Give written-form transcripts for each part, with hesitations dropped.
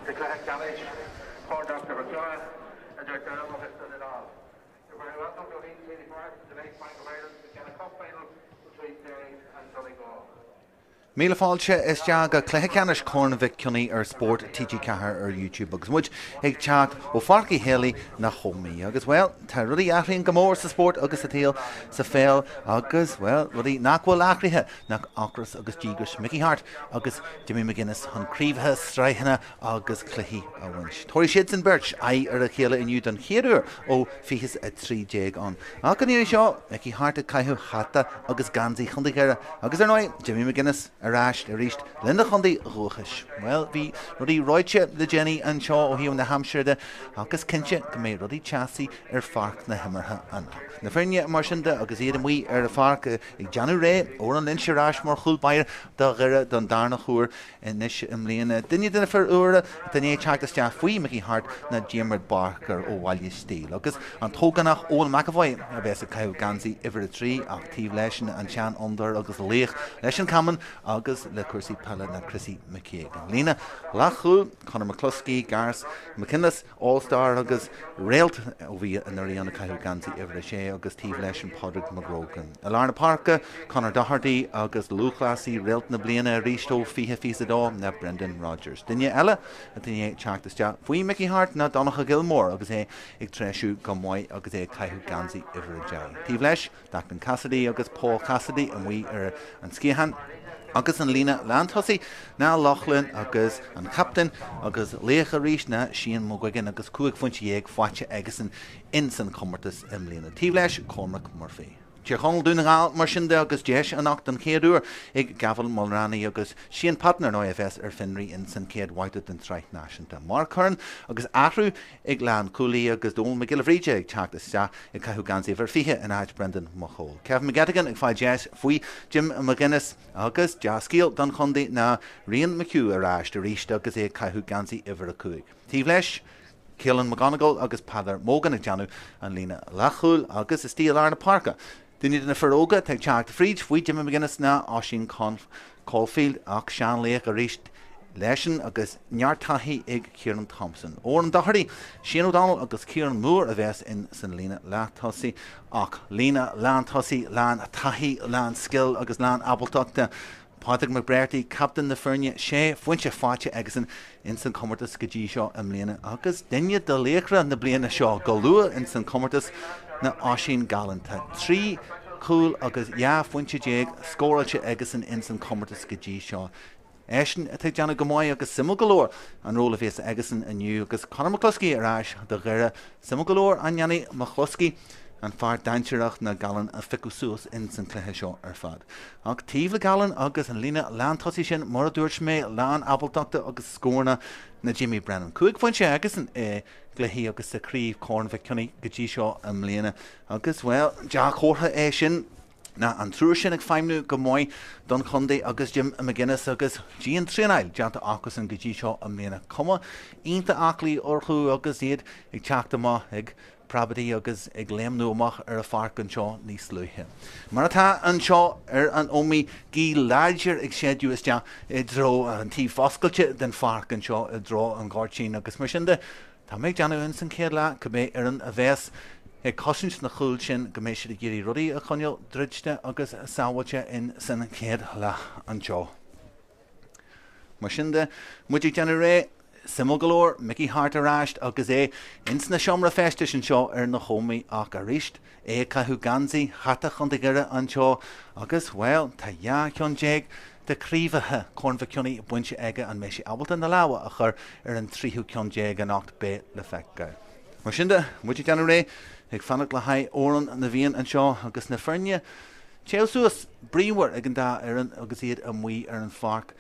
the Cluiche Ceannais, Páirc Dr. McKenna, and Director Ómaigh Donegal. You're very welcome to Healy the late Bank of Ireland, McKenna Cup final between Derry and Donegal. Míle fáilte is teaga Cluiche Ceannais Mhic Cionnaith Spórt TG Cahar YouTube agus muid ag teach ó Páirc Healy na Ómaigh agus well tá rudí aithríonn go mór sa Spórt agus sa tíal sa féil agus well rudí nachhfuil achraithe nach acras agus dígris Mickey Hart agus Jimmy McGuinness chun críomthe streitheanna agus cluichí a bhaint. Tóirí siad san Birch a chéile inniu don chéadúr ó fichas a 3 an. Ach an seo Mickey Hart a caiithú chata agus gansaí chundaigéire agus ar nói Jimmy McGuinness Arásht Arist Linda Chundy Rochis. Well, vi rudí roiche the Jenny and Shaw ó hiú na Hampshire agus cinse go mé rudí chassis Páirc na himmartha anach. Na frinne marsinda agus iad mí a Páirc ag Janu Ray ó an linse rás mar chulbair da gire don darna chóir in nis imléana. Dinne duna fer úra dinne teachtas teach faoi Mickey Hart na Jaimard Barker ó Bhaile Stíl. Agus an tóganach ó McAvoy a bheits a caiú gansaí iver a trí actív leisin an tean under agus léich leis an caman agus le cuasaí pelle na Chrissy McKagan. Lína lachú Conor McCluskey, Garth McKinnis, All-Star agus réalt ó bhí an airí anna caiú gansaí iver a sé agus tíh leis an Pádraig McGrogan. Alarna Parka, Conor Doherty agus Luclasí réalt na bliana rístó fihe fisadá na Brendan Rogers. Dinne eile a dinne teachtas teach faoi Mickey Hart na Donnacha Gilmore agus é ag treisiú go mhaith agus é caiú gansaí iver a deag. Tíh leis Declan Cassidy agus Paul Cassidy an mhaí ar an scíhan agus an lína Landhussí ná Lachlan agus an captain agus lécha rís na Sian Mogwigin agus cuaig funti fáte agus an insan commertas im lína. Tíh leis Cormac Murphy. Conall Donegal mar sin agus deis anach an céadúr ag Gavel Mulroney agus Sian partner nó FS ar Finry in san céad White den Tráchtaire náisiúnta. Mark Hearn agus ahrú ag lean Cooley agus Dóil McGillivray ag teachtas teach ag caiithú gansaí bhar fiche in áid Brendan Mahol. Kevin McGettigan ag fáil deis faoi Jim McGuinness agus Jascíal don chundaí na Rian McHugh arás de ríiste agus é caiithú gansaí iver a cuaig. Tíh leis Cialan McGonigal agus Padar Morgan ag Janu an lína Lachúil agus is Stíl Arna Parka. Dinne na Feróga teag teach de fríd faoi Jimmy McGuinness na Oisín Caulfield ach Sean Léach a ríist leisin agus neartaí ag Kieran Thompson. Ó an Doherty, Shane O'Donnell agus Kieran Moore a bheits in san lína Landhussí ach lína Landhussí lán taí lán skill agus lán abaltachta. Pádraig McBrearty, captain na Fernne, sé fuinte fáte agus in san commertas go dtí seo am líana agus dinne de léachra na bliana seo go lua in san commertas na Oisín Galanta. 3 cool agus fuinte déag scóráilte agus in san commertas go dtí seo. Éisian a teag deanna go mhaith agus simú golóir an róla bhés agasan aniu agus Conor McCluskey arás de gheire simú golóir an Yanni McCluskey an fear dainteach na galan a fiú suas in san cluiche seo ar fad. Ach tíh le galan agus an lína Landhussí sin mar a dúirt mé lán abaltachta agus scórna na Jimmy Brennan. Cuaig fuinte agus an gluichí agus sa críomh Mhic Cionnaith go dtí seo am líana agus well deach chótha é sin na an trúir sin ag feimnú go mhaith don chundaí agus Jim McGuinness agus Jean Tríanail deanta agus an go dtí seo am líana. Cuma ionta aclaí orthú agus iad ag teachta má ag Prabadí agus ag léimnú amach ar a Páirc an seo níos luithe. Mar atá an seo ar an Ómaigh gí láidir ag séadú isteach I dro an tí foscailte den Páirc an seo I dro an gáirtín agus mar sinnde tá méid deanú in san céad le go mé ar an a bheits ag cosint na chúil sin go mé siad a géirí rudaí a chuneal dridte agus sáhailte in san céad le an seo. Mar sinnde muid ag deanú ré simú golóir Mickey Hart aráist agus é ins na seomra festis an seo ar na Ómaigh ach a ríist é caiithú gansaí chata chundaigéire an seo agus well tá ceann déag de críomhathe Mhic Cionnaith buinte aige an méisi abalta na láha a chur ar an tríú ceann déag an 8 bé le feicáil. Mar sinnde muid deanú ré ag fannach le haidh óran na bhíon an seo agus na Fernne teosúas bríomhar ag an dá ar an agus iad a mí ar an Páirc.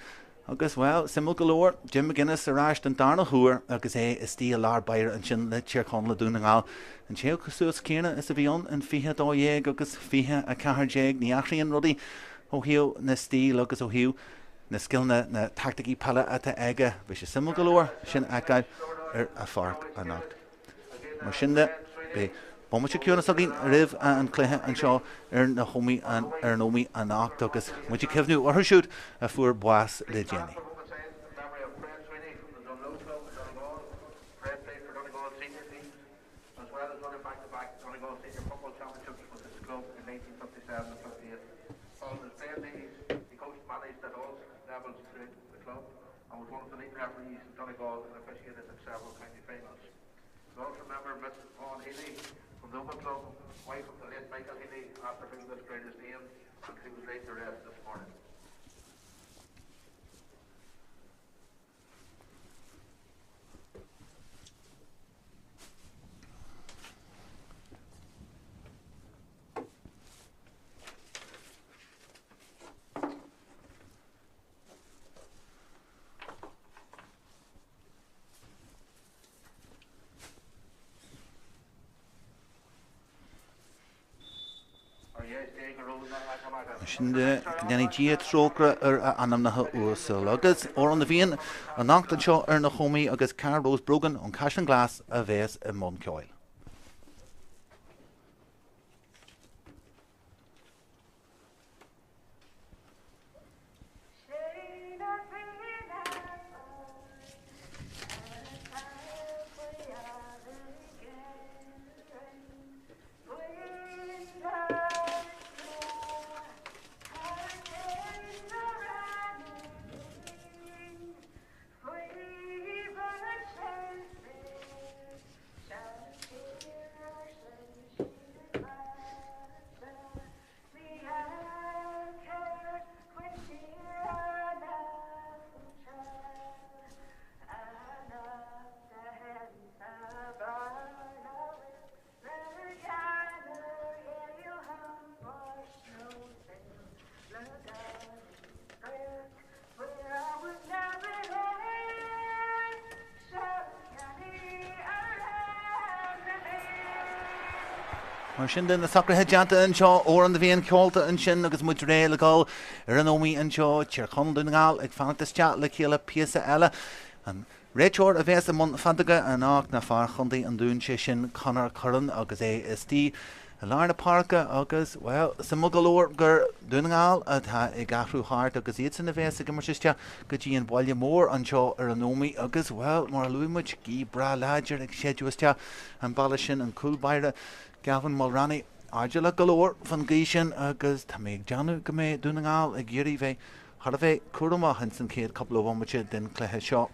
Agus well simú golóir Jim McGuinness aráist an darna thuair agus é is tí lár bair an sin le tíir Conall Donegal an téo cosúas céna is a bhíon an fihe dóhéag agus fihe a cahardéag ní achraíon rudaí ó hiú na stíl agus ó hiú na skillna na tacticí pelle atá aige bhí sé simú golóir sin agáil ar a Páirc an 8. Mar sinnde bé Bámate ciúna sagín rih an cluiche an seo ar na Ómaigh ar an Ómaigh an 8 agus muide cibhnú orthisiúd a fuair buas le Jenny. Donegal. Fred played for Donegal senior teams, as well as running back-to-back Donegal senior football championships with his club in 1957 and 58. Following his playing days, he coached and managed at all levels through the club and was one of the lead referees in Donegal and officiated in several county finals. We also remember Miss Healy from the Omagh club, wife of the late Michael Healy, after whom this grade is named, and who was laid to rest this morning. Sin de G trógra anamnathe uasail agus ó an bhíon an nachtan seo na Ómaigh agus Carlos Brogan an caiis an glas a bheits I Mhic Cionnaith. Mar sin den na sacrathe deanta an seo ó an bhíon ceolta an sin agus muid réal agáil an Ómaigh an seo tír chun Donegal ag fantastea le chéile píosa eile an réiteoir a bheits am fantaga an ách na fear chundaí an dún sé sin Conall Curran agus istí a láir na Páirc agus well sa mugalóir gur Donegal atá I gahrú háart agus iad san na bheits ag mar siiste go dtí an bhaile mór an seo an Ómaigh agus well mar luimiid gí bra láidir ag séúiste an bailla sin an coolbaire Gavin Mulroney Argela galore van Gleeson agus tá méid deanú go mé Donegal ag géirí bheith har a bheith cuaramach an san céad couple of omaide den cléthe seo.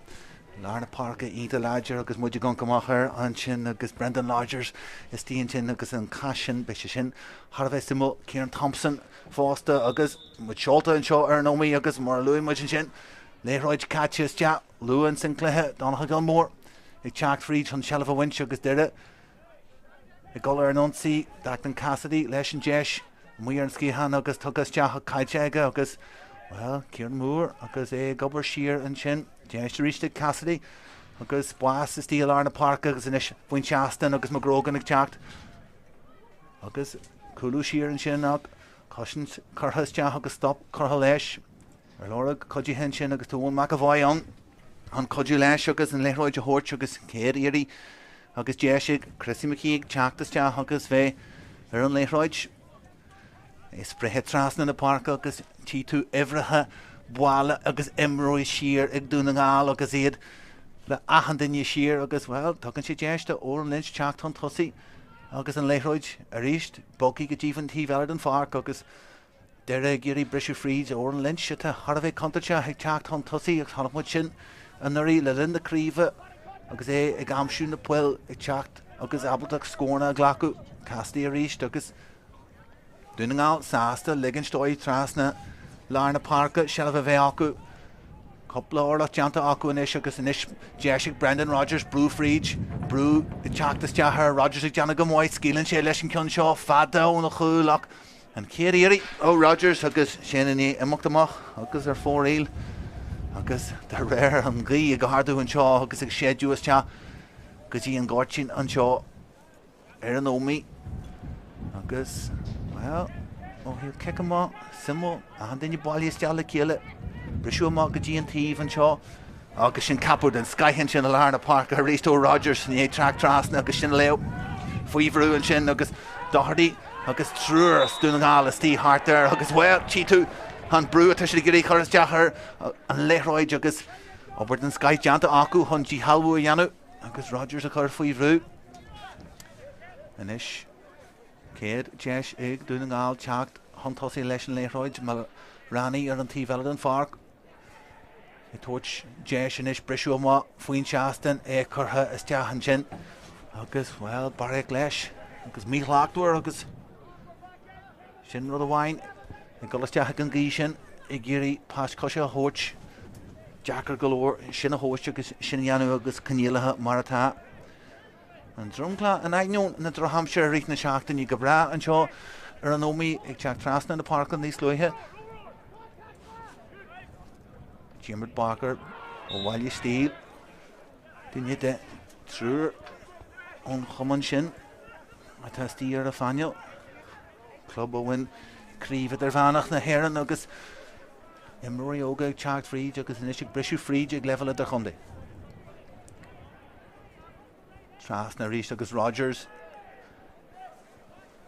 Lárna Páirc Ida Lodger agus muidir gan gomachar an sin agus Brendan Lodgers is tíon sin agus an caisin be sin har a bheith simú Kieran Thompson fásta agus mu seolta an seo an Ómaigh agus mar luimiid sin léráid catches te luúan san cléthe Donnacha Gilmore ag teacht fríd an Shelf a Winch agus deire I golar an onsaí Daclan Cassidy leis an deis muir an scíhan agus tugus teach caiiteige agus well Kieran Moore agus gobar siar an sin deis ríiste Cassidy agus buas is tíal Lárna Páirc agus inis buin seastan agus magrógan ag teacht agus coolú siar an sin ag cosint churthas teach agus stop churtha leis ar lóra codí hen sin agus túin mac a bhaid an codú leis agus an léróid a hort agus céad éirí agus deisig Chrissy McKeag teachtas teach agus bheith ar an léróid is brethe trasna na Páirc agus tí tú ihrethe buála agus imróid siar ag Donegal agus iad le achan duine siar agus well tugann sé deiste ó an lins teacht an tosaí agus an léróid a ríist bogaí go ddíhann tí bhealad an Páirc agus deire géirí brisú fríd ó an lins se har a bheith contaite ag teacht an tosaí ag thanamid sin an nuirí le linn na críomh agus ag amsú na puil ag teacht agus abalteach scóna a ghlacu Cassidy a ríist agus Donegal sásta ligan stóid trasna Lárna Páirc Shelf a bheith acu coppla orla deanta acu inis agus inis deisig Brendan Rodgers brú fríd brú I teachtas deathar Rodgers ag deanna go mhaid scílann sé leis an cionn seo fada ó na chúlach an céad éirí ó Rodgers agus sin in imachtamach agus ar fóréil agus de réir an gí go hardú an seo agus ag séúas te go dtí an gáirtín an seo ar an Ómaigh agus well ó hiad ceicá simú a an duine bailí isteach le chéile brisú amach go dtí an taobh an seo agus sin capú den scaithin sin a Lárna Páirc a rééis ó Rodgers ní ag track trasna agus sin leo faoihrú an sin agus dohardaí agus trúr Donegal is tí Tráchtaire agus well tí tú an brú a tuisi gurí choras deachar an léróid agus Obair den Sky Janta acu chun G Halwu a dhéanamh agus Rogers a chur faoi bhrú. Inis céad deis ag Donegal teacht chun tosaí leis an léithreoid mar rannaí ar an tíbhealad an Páirc. I tuairt deis inis brisú má faoin seastain é chutha is teachan sin agus well barraigh leis agus míthláachúir agus sin rud a bhain i golas teach an gí sin i ggéirí pas cosise a thuairt Jackar galore sin a thuairt agus sin dhéanamh agus cníalathe mar atá. An drumcla an aigneún na Drohamshire a rith na seachtain í go bra an seo ar an Ómaigh ag teach trasna na Páirc níos luithe. Jimmer Barker ó bhaile stíl duine de trúr ón chumann sin a tá stíl ar a fáinneal. Club ó bhain críomh ar bheanach na hÉireann agus imróí óga ag teacht fríd agus inis ag brisú fríd ag level a chundaí. Tras na rís agus Rogers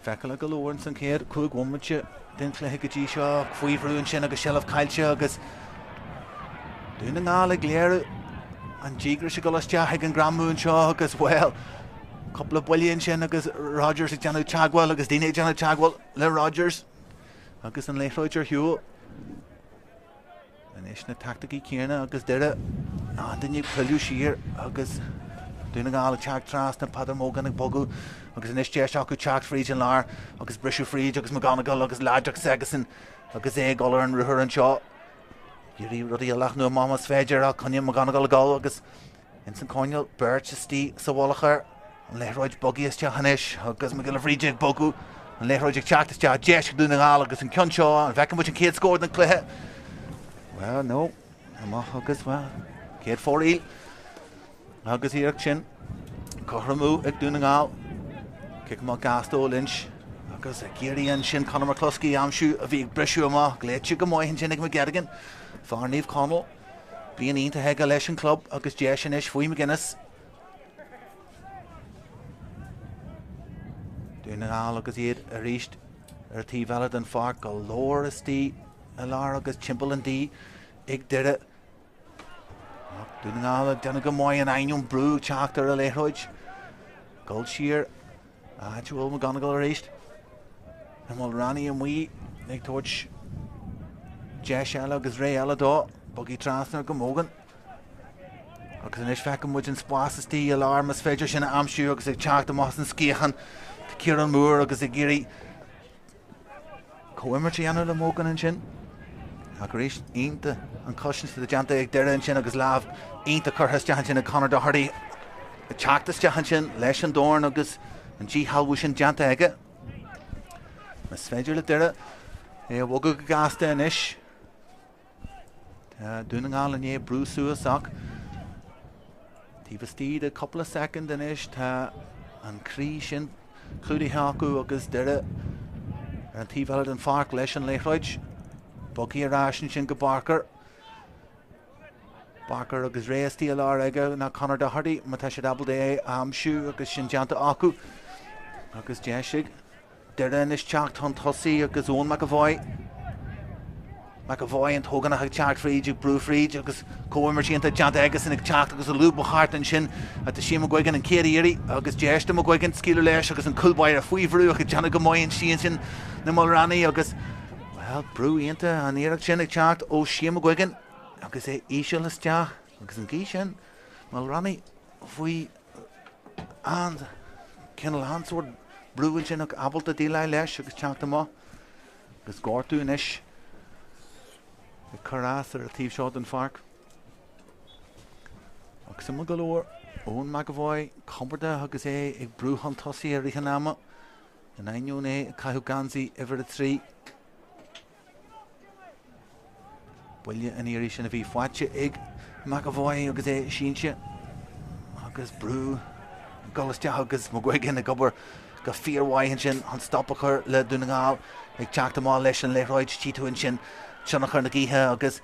fecail a galóir san céad cúig womaite den cléthe go dtí seo faoi bhrún sin agus sealamh caiilte agus Donegal ag léir an ddígra se golas teach ag an gramún seo agus well couple of builíonn sin agus Rogers ag deanú teagháil agus daine ag deanú teagháil le Rogers agus an léithreoidir hiú. Inis na tacticí céanna agus deire duine peiliú siar agus Donegal ag teacht tras na padar mógan ag bogu agus inis deis acu teacht fríd an lár agus brisú fríd agus McKenna agus láideach segasan agus é golar an ruthar an seo. Dúirí rudí a leachnú mamas féidir a chuine McKenna gáil agus in san Conall beirt sa tí sa bhlachar an léithreoid bogaí is teach inis agus me gil a fríd ag bogu an léithreoid ag teacht is teach deis ag Donegal agus an cion seo an bhecin muid an céad scóir na cluiche. Well, no, amach agus, well, céad fóríl agus híreach sin Cothramú ag Donegal cic má gastó lynch agus a géiríonn sin Conall McCluskey amsú a bhí ag brisú amach gléitse go maihin sin ag McGettigan Farníomh Conall bíon ionta heige leis an club agus deis sin is faoi McGuinness. Donegal agus iad a ríist ar tíbhealad an Páirc go leor is tí a lár agus timpeall an dí ag deire. Donegal a deanna go maiid an aigneún brú teachtar a léithreoid Gold siar bhfuil McKenna a ríist. An bhfuil rannaí an mhaí ag tuairt deis eile agus ré eile dó bogaí trasna go mógan. Agus inis feiceann muid an spásastí a lár mas féidir sinna amsú agus ag teacht amach an scíochan Kieran Moore agus ag géirí comimmirtí anna le mógan an sin. Ag ríist ionta an cosins de deanta ag deire an sin agus lámh ionta churthas deachan sin a Conor Doherty a teachtas deachan sin leis an Doire agus an G Halwu sin deanta aige. Mas féidir le deire é bhóga go gasta inis. Donegal an é brú suas ach tíbh tíad a couple of second inis tá an crí sin clúdaí acu agus deire ar an tíbhealad an Páirc leis an léithreoid. Bogaí aráisin sin go Barker agus réastí a lár aige na Conor Doherty má tá sé dabal é amsú agus sin deanta acu agus deisig deire inis teacht an tosaí agus Ómaigh an tóganna ag teacht fríd ag brú fríd agus comimmirtí deanta agus in ag teacht agus a lúb hart an sin a tá sí McGuigan an céirí agus deiste McGuigan scíú leis agus an culbáir a faoi bhrú ag deanna go maiid síon sin na mal rannaí agus well, brú ionta an éireach sin ag teacht ó sí McGuigan agus é íseal is teach agus an gí sin mal rannaí faoi an cinnal hansúir brúin sin ag abalta díla leis agus teacht amach agus gártú inis a chorás ar a tíobh seo an Páirc. Agus am go leor Ómaigh comporta agus é ag brúhan tosaí a ríthe náma an ainiún é caiithú gansaí ifir a trí. Buile an éirí sin a bhí fáilte ag McAvoy agus é síonse agus brú golasteach agus McGuigan a gobar go fíormhaithin sin an stoppachar le Donegal ag teacht amá leis an léithreoid tíúin sin Tionachar na gíthe agus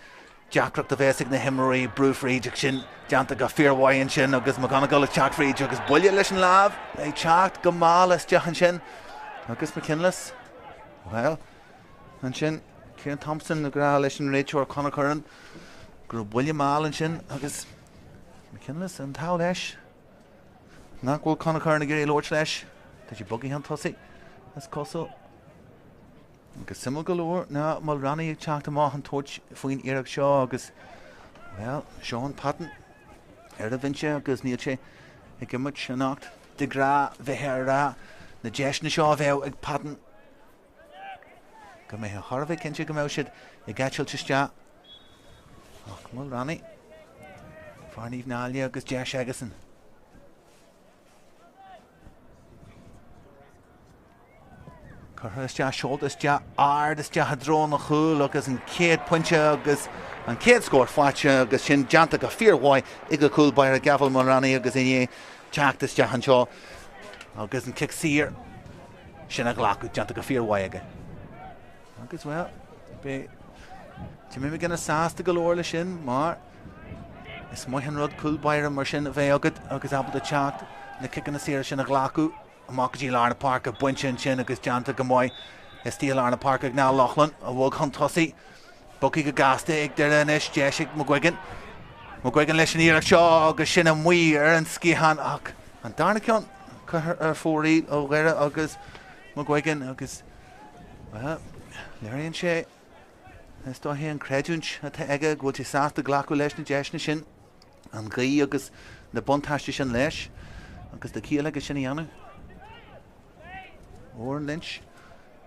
deacracht a bheits na himmorí brú fríd sin deanta go fíormhaithin sin agus McKenna ag teacht fríd agus buile leis an lámh ag teacht go málas deachan sin agus McKinless. Well, an sin Cian Thompson na gra leis an réiteoir Conor Curran Grúb William Allen sin agus McKenna an tá leis. Nachhfuil Conall na géirí Lord leis. Tá sé bugí an tosaí. As cosú. Agus simú go leor ná má rannaí ag teach amach an tóid faoin iarach seo agus well, Sean Patton a vinse agus níl sé ag gimid annacht de gra bheith rá na deis na seo bheith ag Patton. Go mé Harvey cinse go siad i gaiisiil teiste. Ach má rannaí. Farníomh nália agus deis agasan. Curtha is deas seolt is deas ard is deas drón a chúil agus an céad pointe agus an céad scór fáte agus sin deanta go fíorhhaid i go cúil bair a gabhal mar rannaí agus iné teacht is deas an seo agus an kick sír sin a ghlacu deanta go fíorhhaid aige. Agus well, be tí mé gana sásta go leor le sin mar is maithan rud cúil bair mar sin a bheith agad agus abal de teacht na kickan na sír sin a ghlacu. Amach dí Lárna Páirc a buinte sin agus deanta go mhaid is tí Lárna Páirc ag ná Lochlan a bhg chun tosaí bucaí go gasta ag deire inis deisiigh McGuigan leis an iarach seo agus sin an mhuí ar an scíhan ach an darna ceann chuthar ar fóraí ó gheire agus McGuigan agus well léironn sé is dó hí an creidúint atá aige bhfuil tí sásta ghlacu leis na deis na sin an gaí agus na buntáiste sin leis agus de cíal agus sin í anú. Oran Lynch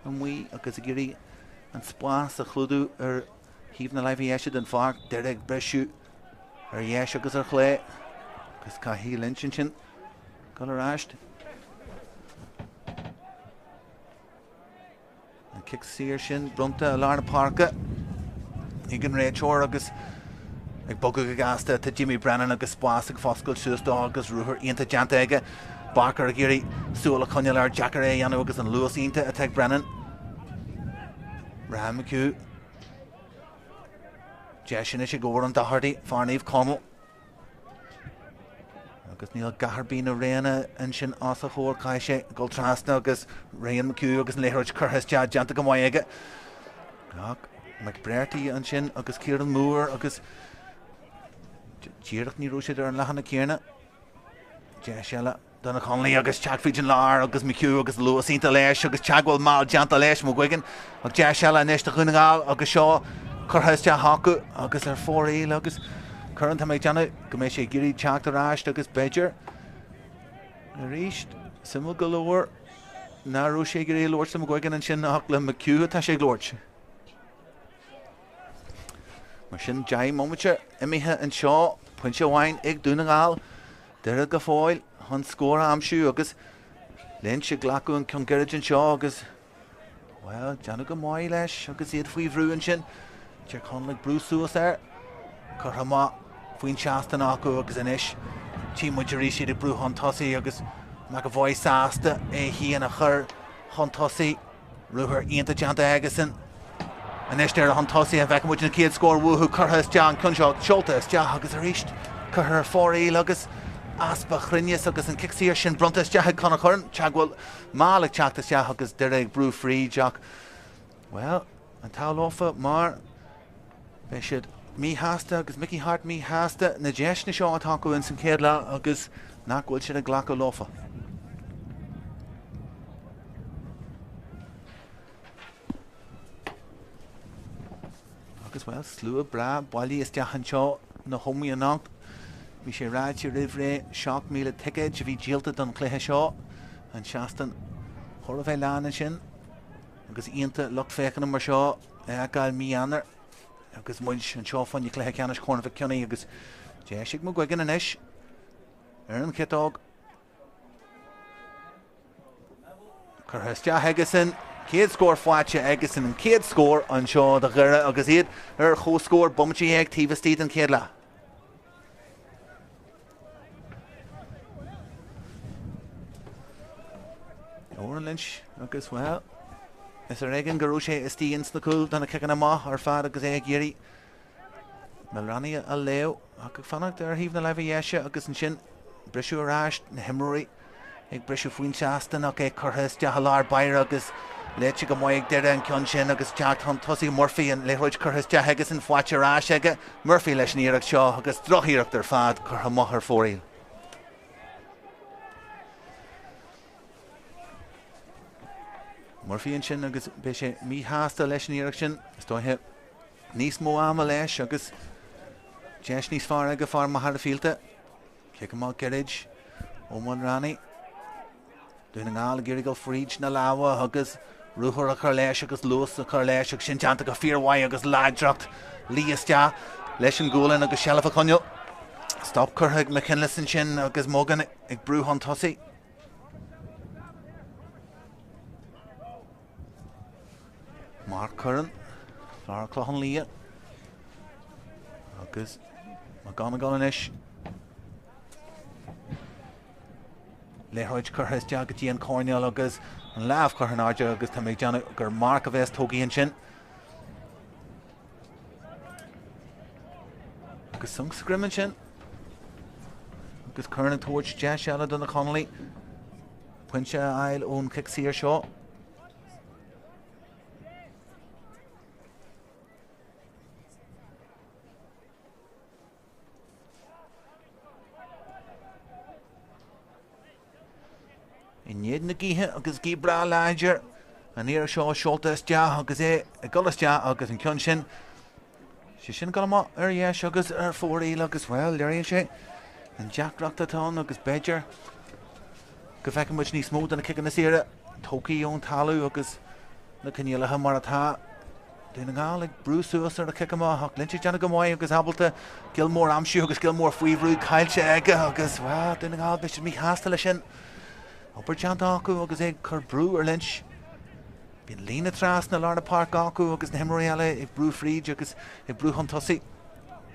an mhuí agus a géirí an spás a chlúdú ar híomh na leibhí eisiid an Páirc deir ag breisiú ar dhéis agus ar chlé agus caithí Lynch sin go ar áist. An kick sír sin brunta a Lárna Páirce ag an réiteoir agus ag bogadh go gasta tá Jimmy Brennan agus spás ag foscail siústá agus ruthar ionta deanta aige. Barker a géirí súla Conall ar Jackar anú agus an luas ionta a teag Brennan. Ram McHugh. Deis is sé góir an dahardaí farníomh Conall. Agus níl gaharbín a réana an sin as a chóir cai sé go trasna agus Ryan McHugh agus an léthróid curthas deanta go mhaid aige. Ach, McBrearty an sin agus Kieran Moore agus díireach ní rúisiid ar an lechanna céarna. Deis eile Donna Conley agus Chadfrid an Lár agus McHugh agus Lewis ínta leis agus Chagwell mal deanta leis McGuigan ag deis eile inis de Donegal agus seo curthas de hacu agus ar fóraí agus current ha méid deanna go mé sé géirí teacht ar áist agus Beidir a ríist simú go leor nárú sé géirí Lord sa McGuigan an sin ach le McHugh tá sé glóirt. Mar sin deim momente imithe an seo pointe bhain ag Donegal deire go fáil han scór amsú agus Lynch a ghlacu an congurage an seo agus well deanna go mhaid leis agus iad faoi bhrúin sin tear chun le brúsúas ar chutha má faoin seasta acu agus inis tí muidirí siad ag brú chun tosaí agus me go bhhaid sásta é híana a chur chun tosaí ruthar ionta deanta agasan inis deir a chun tosaí a bheith muid na céad scór bhuathú chutha is dean chun seo seolta is deach agus a ríist chutha ar fóraí agus aspa chrinnes agus an kicksíir sin brontas deach chuna churn teaghfuil mála teachtas deach agus deir ag brú frí deach. Well, an táláfa mar bheith siad mí háasta agus Mickey Hart mí háasta na deis na seo atá go in san céadla agus nachhfuil siad a ghlaca láfa. Agus well, slua bra bailí is deach an seo na homí annacht. Bhí sé ráid sé rih seach míle ticket a bhí díalta don cluiche seo an seastan chur a bheith leanna sin agus ionta lucht féchan mar seo gáil mí anar agus muid an seo fan cluiche ceannas chun Mhic Cionnaith agus deisiigh McGuigan inis ar an citág chutha deach agasan céad scór fáilte agasan an céad scór an seo de ghuire agus iad ar chóscór bumití ag tíomhtíad an céad le. Oran Lynch agus well is ar aigen gorú sé is tíons na cúil donna cean amach ar fad agus é géirí me rannaí a leo ach fannacht ar híomh na leibhí dhéise agus an sin breisiú ar áist na himróí ag breisiú faoin seastan ach é chutha deach lár bair agus Leithe go Ómaigh deire an ceann sin agus teacht an tosaí Murphy an leithróid churthas de agus an fáte rás aige Murphy leis an iarach seo agus drochíireacht ar fad chur maith ar fóraíl. Murphy an sin agus be sé mítheasta leis an iarach sin stoithe níos mó ama leis agus deis níos fearr aige fearr maith ar fialta. Cic amach Gerid Ómaigh Rani. Doing nGall Girigal Fríd na láha agus ruúthar a chur leis agus luas a chur leis agus sin teanta go fíorhhaid agus láidracht líoste leis an ggólan agus sealamh a coinneil. Stop churtha McKenna sin agus mógan ag brú an tosaí. Mark Curran, Flora Clohan Lia agus McGonagall inis. Leithróid churthas de go dtí an Corneal agus an láamh chur náide agus tá méid deanna gur Mark a bheits tógaíonn sin. Agus sung scrimman sin. Agus Curran an tóid de seala donna Connolly. Puinte ail ón Mhic Cionnaith seo. Inéad na gíthe agus gí bra láidir an iarach seo seoltas de agus golas de agus an ceann sin. Si sin go má ar dhéis agus ar fóraíl agus bhfuil léironn sé an deachreacht atá agus beidir go bhfeiceann muid níos smó na cic na saoire tócaí ón talú agus na cinealathe mar atá. Doing nGall ag brúsúas ar a cic amach linte deanna go Ómaigh agus habalta gilmór amsiú agus gilmór faoihrú caiilte aige agus bhil doing nGall be sin mícheasta lei sin. Upper Chant acu agus ag chur brú ar lynch. Bhíonn lína trás na Lárna Páirc acu agus na himráile ag brú fríd agus ag brú an tosaí.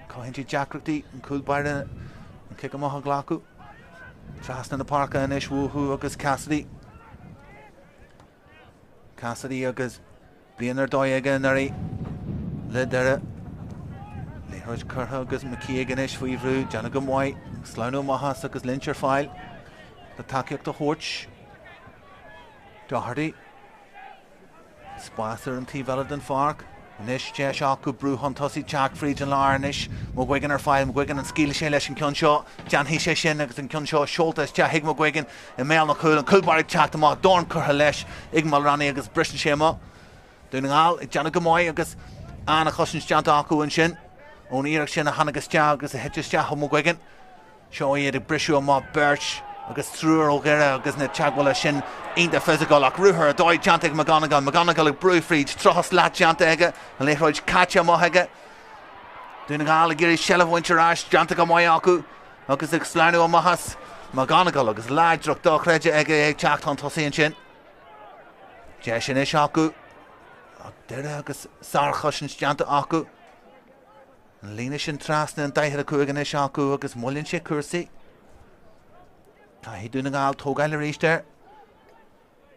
Cáintí deacreachtaí an cúlbaire an cic amach an ghlacu. Trás na Páirca inis bhuathú agus Cassidy. Cassidy agus blianar dóid aige narí le deire. Léithróid churtha agus McKeag inis faoihrú deanna go Ómaigh sláinú maithas agus linchar fáil. The takeíocht a thuirt Doherty Spásar an tíbhile den Páirc Nis de seacu brú an tosaí teach fríd an láir inis mo gcuigeann ar fáil mo gcuigeann an scíla sé leis an ceann seo deanhí sé sin agus an ceann seo seoltas de hiic mo gcuigeann I méal na chúil an cúlbairigh teach amach dorn churtha leis ag mal rannaí agus brisan sé mo. Doing nGall ag deanna go Ómaigh agus anna chosin steanta acu an sin ón iarach sin a hanagus de agus a heitte steach mo gcuigeann seo iad ag brisú amach Birch agus trúr ó gheire agus na teagháile sin ionta physical ach ruúthar a dóid teanta ag McGonagall ag brúfríd trochas leat teanta aige an léithróid caite amach aige. Doing nGall ag géirí sealamhhainte rás teanta go Ómaigh acu agus ag sláinú amachas McGonagall agus láidracht dóchreide aige ag teacht an tosaíonn sin. De sin is acu ach deire agus sarcha sin teanta acu an lína sin trasna an daithre cuagan is acu agus mullinn sé cuasaí. Tá hí doing nGall tógáil ar éiste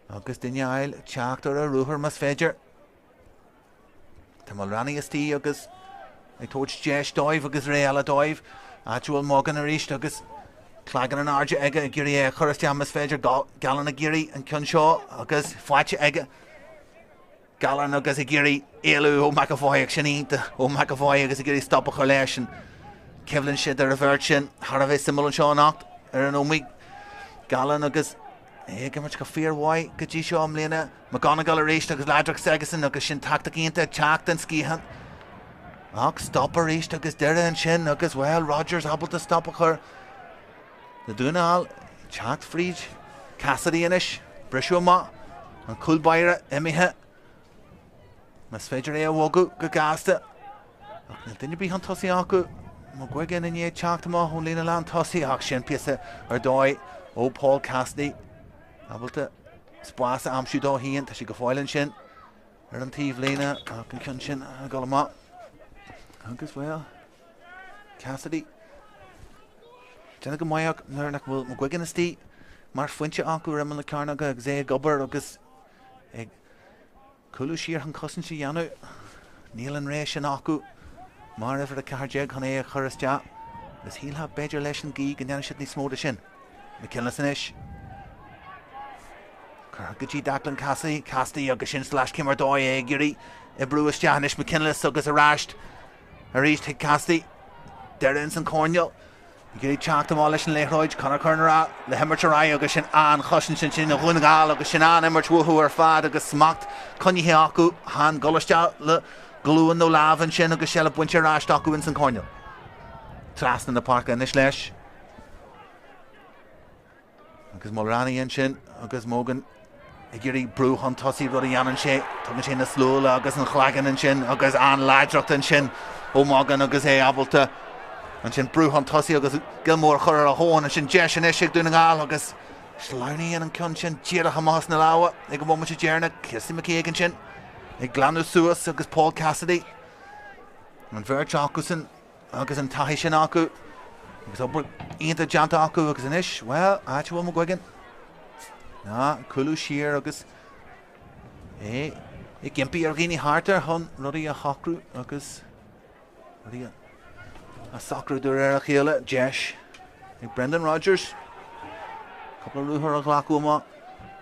agus duine ail teachtar a ruúthar mas féidir. Tá mal rannaí istí agus ag tóid deis dóibh agus réala dóibh áitiúil mógan ar éiste agus clagan an áide aige a gurí churas mas féidir galan a gurí an ceann seo agus fáite aige galan agus a gurí éalú ó McAvoy ag sin ionta ó McAvoy agus a gurí stoppa chu leis an cebhlann siad ar a bhirt sin thar a bheith simúil an seo annacht ar an Ómaigh galan agus éigeimirt go fíorhhaid go dtí seo am líana McGonagall ar éiste agus láidraach segasan agus sin tactaíonnta teacht an scíhan ach stop ar éiste agus deire an sin agus bhfuil Rogers habalta stop a chur na doing nGall teacht fríd Cassidy inis brisú amach an cúlbaire imithe mas féidir a bhógu go gasta ach na duine bí an tosaí acu mo gcuigeann in éiad teacht amach ón lína lean tosaí ach sin piasa ar dóid ó Paul Cassidy habalta spása amsú dó híonn tá si go fáilann sin ar an tíomh lína ach an ceann sin a go amach agus bhfuil Cassidy déanna go Ómaigh nuair nach bhfuil mo gcuigeann istí mar foiinte acu riman le carnaga agus é gobar agus ag culú siar an cosan si dhéanú níl an rééis sin acu mar ifir a cardeag chun é a churas de gus híl beidir leis an gí gan déanana siad ní smóda sin McKenna inis Cargagee Declan Cassidy agus sin slash Kimmer Doire Giri Bruce Janish McKenna agus arrashed Arish Hig Cassidy Derry and Cornell Giri Chalk them all in Leroyd Conor Kerner the Hemmercharai agus sin an Chushin sin nGall agus sin an Emmerch who are fad agus smacked Conny Hiaku Han Gullishta le glue and no lav and sin agus shell up winter rash Doku in Cornell Trast in the park and Ishlesh agus Mulrani and sin agus Morgan Giri Brew on Tossi Rodian and Shay Thomas in the slow agus and Clagan and Shin agus Ann Ladrocht and Shin Omagh agus Éalaithe and Shin Brew on Tossi agus Gilmore Churra a Hone and Shin Jesh and Ishig nGall agus Slowny and Kunchin Jira Hamas Nalawa Ig a moment Jerna Kirsty McKeag and Shin Ig Glanus Suas agus Paul Cassidy and Ver Jacobson agus and Tahishin Aku agus over into Jantaku agus an Ish well actual McGuigan Na, Cluiche agus Gimpy Argini Harter Hun Ruddy a Hockru agus Ruddy a Soccer Doire Healy Jesh Brendan Rogers couple of Ruher Glacuma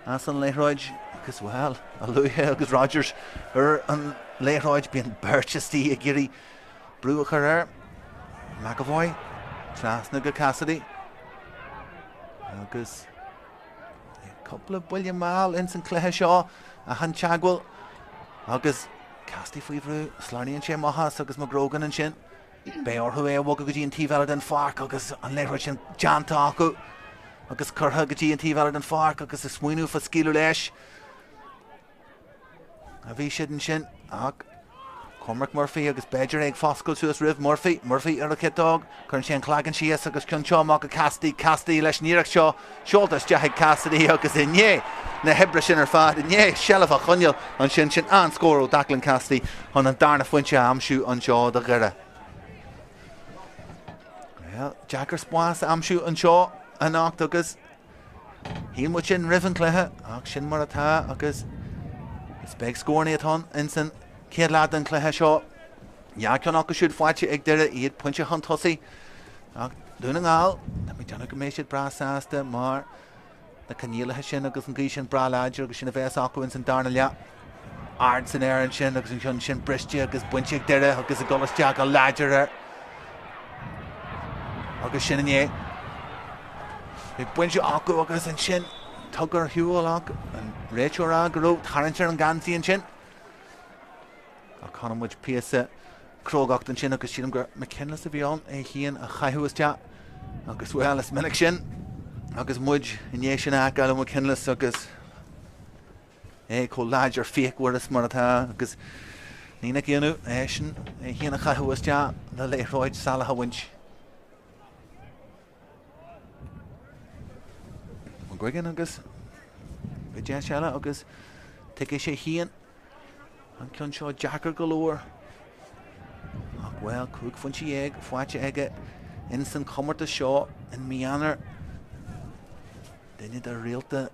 Asan Leroyd agus well a Luhe agus Rogers and Leroyd being Birchesty Giri Brew Carrer McAvoy Trasnaga Cassidy agus couple of William Mal in St Clair Shaw a Han Chagwell agus Casti Fivru Slarney and Shem Mahas agus McGrogan and Shin Beor who Wagaji and T Valid and Fark agus and Leroy and Jan Taku agus Kurhagaji and T Valid and Fark agus a Swinu for Skilulesh Avishid and Shin Cormac Murphy agus Badger Egg Foscal to us Riv Murphy ar a kid dog Curnshan Clagan Shias agus Cunchaw Maka Casti lesh Nirach Shaw Shoulders Jahig Cassidy agus in ye na Hebrish in her fad in ye Shelafa Chunyal on Shin and Scoro Declan Cassidy on an Darna Funcha Amshu on Shaw the Gira well Jacker Spas Amshu on Shaw and Octogus Heal Muchin Riven Cleha Action Marata agus Speg Scorny at Hon Ensign Kid lad and Clare Shaw. Ja, can I should fight you there? Eat punch a hunt hussy. nGall. Let me tell you, Commission brass asked the Mar. The Canila Hashin, agus and Gishan Bra Ladger, Gishin of Esakowins and Darnalia. Arts and Aaron Shin, agus and Shin Bristia, agus Bunchik there, agus a Gullis Jack, a Ladger. Agus Shin and Ye. Bunch of Aku, agus and Shin. Tugger Huolok and Rachel Agro, Tarrancher and Gansi and Shin. Conall which Piasa Crogocht and Shin agus Sheelam McKenna to be on hÉireann a Chaihuas ja agus well as Mhic Sin agus Mudge in Yeshin Gal McKenna agus co larger fake word Marata agus Nina Gianu Shin hÉireann a Chaihuas ja the Leroyd Salah Winch McGuigan agus Bijan Shala agus take hÉireann and Cunshaw Jacker galore. Well, Cook Funchy Egg, Fwatch Egg, Instant Comer to Shaw, and Meaner. Then the realta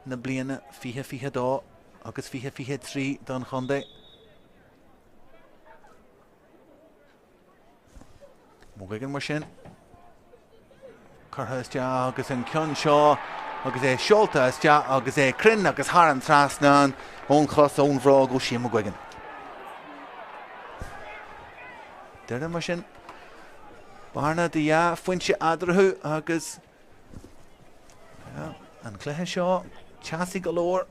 Nabliana, Fiha Da, August Fiha 3, Don Honde. Mogigan Machine. Carhustia, August and Cunshaw, August a Sholta, August a Crin, August Haran Trasnan. Own cross, own frog, go Shim McGuigan. Derry Machine. Barna Dia, Funchi Adrahu, Agus. And Clare Shaw, Chassis galore,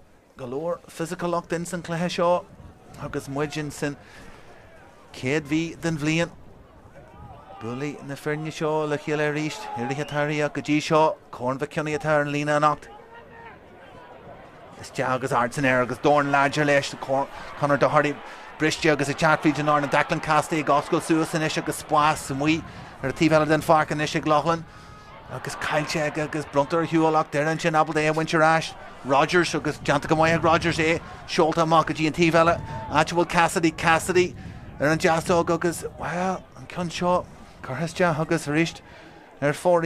physical locked in St Clare Shaw, Agus Mudginson, Cade V, then Vlian. Bully in the Fernie Shaw, Lachila reached, Healy Hatari, Gaji Shaw, Mhic Cionnaith and Lena knocked. This Jagus Arts and Air, agus Dorn Ladger Lesh, Conor Doherty, Bristia, agus a Chatfree Norn and Declan Cassidy, Gospel Suas and Ishig, agus Spas, and we are T Valid Fark and Ishig Loughlin, agus Kyle agus Brunter, Huolock, Derren Chin, Appley, Wincher Ash, Rogers, agus Jantagamaya Rogers, Sholta, Makaji, and T Valid, Actual Cassidy, Aaron Jastog, agus, well, and Cunshaw, Carhesja, agus Risht, 4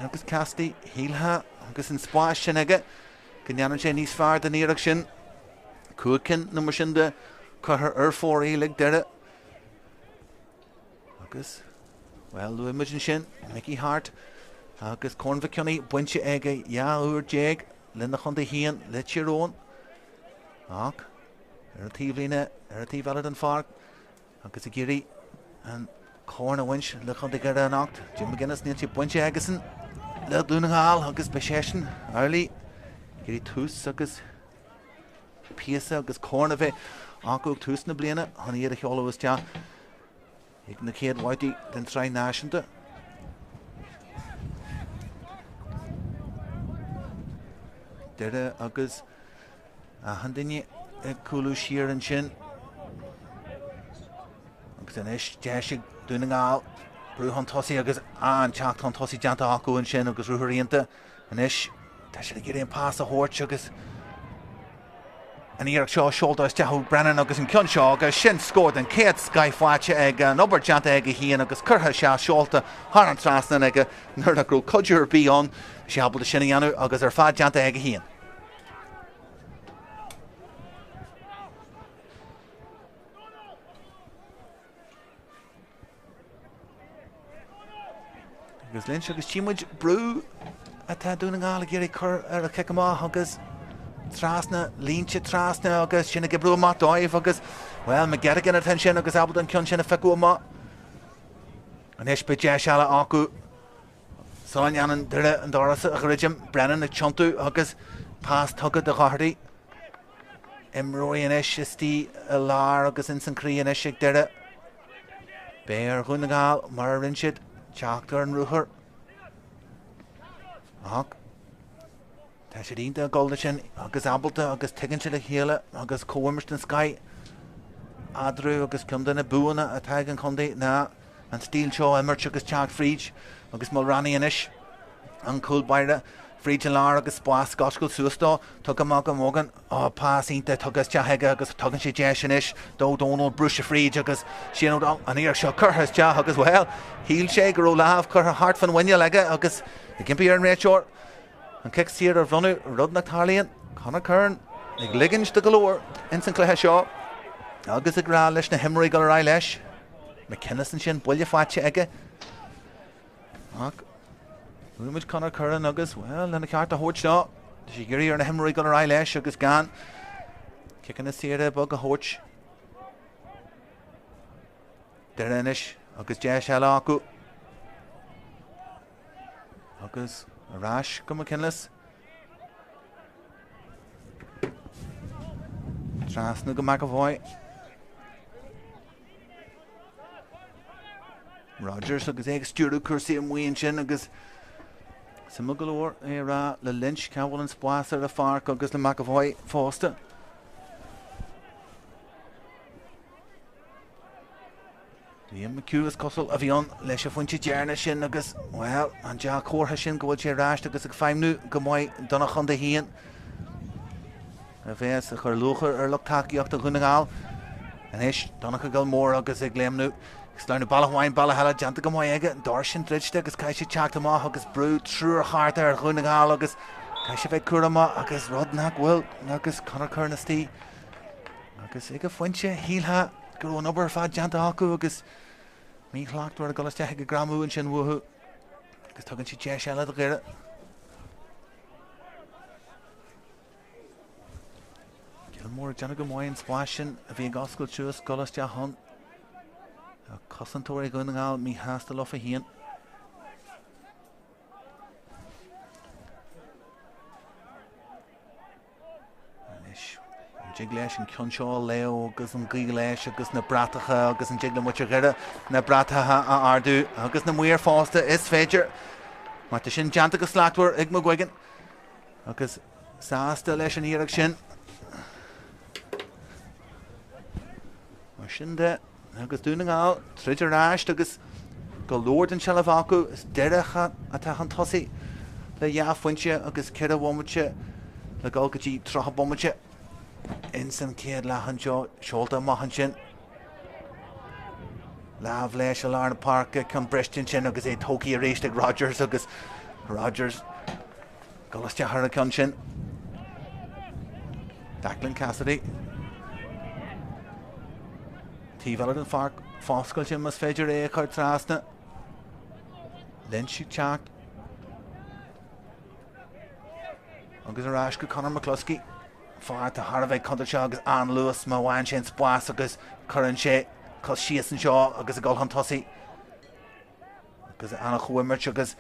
agus Cassidy, Healha, agus in Spas, Shinega. Kenyan Chinese far the near action. Coolkin number shin the Curher 4 lig there. Agus well Louis Shin, Mickey Hart, Agus Mhic Cionnaith, Bunch Egg, Yaur Jeg, Linda chun hían le tíróin ach tíomhlíine tíhhead an Páirc agus a géirí an cóna winch le chun gar an acht Jim McKenna níl si buinte agasan le Donegal agus besésin early géirí tús agus píasa agus cóna bheith acu tús na bliana chun iad a cheolalagus te ag na céad mhaidí den trí náisiúnta. Deire agus a handaine Cluiche Ceannais sin agus an is deise Donegal brú an tosaí agus an teach an tosaí deanta acu an sin agus ruthíonnta an is tá sé gur éon pás a thuirt agus an íarach seo seoltas deú Brennan agus an cion seo agus sin scóir an céad scaifáte ag an obair deanta ag a híon agus curtha se seolta thar an trasna ag nuair nach grú codúir bíón sé habal a sinna anú agus ar fad deanta ag a híon. Agus lynch agus tímuid brú atá Donegal a géirí chur ar a ceicamá agus trasna, línte trasna agus sinna go brú má dóibh agus well me gead gan tan sin agus abal an cion sinna feicú má an is be de seala acu sáin an duire an doras a chuidim Brennan ag tiontu agus pás tugad a cháirdaí imróí an is istí a lár agus in san crí an is ag duire béar Donegal mar rinsead Tráchtaire an ruthar ach tá sé dínta a gáilna sin agus abalta agus tuigann si le chéile agus cóimirt an Sky adrú agus cumda na buanna a teag an chundaí na an stíl seo imirt agus teag fríd agus má rannaí inis an cúlbaire fríd an lár agus spás gascail suastá tug amach an mógan á pásínta tugus teaige agus tugann sé de sin is dó Donald brúise fríd agus sin an íar seo churthas te agus bhil híl sé gur ó lámh chur hart fan bhaine leige agus i gimpí ar an réiteir an cic siar ar bhronú rud na tarlaíonn chuna chun ag liginn de golóir in san cluiche seo agus ag rá leis na himraí go rá leis McKenna sin buile fáte aige ach Rúmid Conall churan agus well lena ceart a thuirt seo sé gurí ar na himraí go rá leis agus gan cicin na siar bag a thuirt deire inis agus de seala acu agus arás go McKennas trasna go mac a bháid Rogers agus ag stúrú cursaí an mhaon sin agus sa mugalóir é rá le lynch cabhfuil an spás ar a Páirc agus le mac a bháid fásta Bhíon McCúas cosol a bhíon leis a foiinte dearna sin agus well an de cótha sin go bhfuil sé ráist agus ag feimnú go mbeidh donna chun de híon a bheits a chur luchar ar leachtaíocht a Donegal an is donna go gal mór agus ag léimnú gus learnú ballháin ballheile deanta go mbeidh aige dá sin tríte agus cai sé teach amach agus brú trúr cháirta ar Donegal agus cai sé bheith cuaramá agus rud nach bhfuil agus Conall chur na tí agus ag a foiinte híaltha gur an obair fad deanta acu agus mí chhlaachtar a golastethe go gramú an sin bhuathu agus tugann si de seile a gcuire Gilmór deanna go mbeidh an spáis sin a bhí gascail siúas golastete hon a cosantóirí Donegal mí háasta lofa híon jig leis an cionseo leo agus an gí leis agus na bratacha agus an jig le muite gire na bratatha a ardú agus na muir fásta is féidir mar tá sin deanta go sláachtar ag mo gcuigeann agus sásta leis an íarach sin mar sin de agus Donegal tríidir ráist agus go lord an sealah acu is deirecha a tá an tosaí le dheafhainte agus cead a bhhaimite le gáil gotí trotha bommite in san céad lechan seo seolta maihan sin lámh leis a lár na Páirc chun breistin sin agus é tócaí a rééis ag Rogers golasте thar a chun sin Declan Cassidy tíhheile an Páirc fáscail sin mas féidir é chuir trasna Lynch teach agus arás go Conor McCluskey far to Harvey contra seo agus an Lewis má bhain sin spás agus chuann sé cos sias an seo agus a gáil an tosaí agus anna chuimirt agus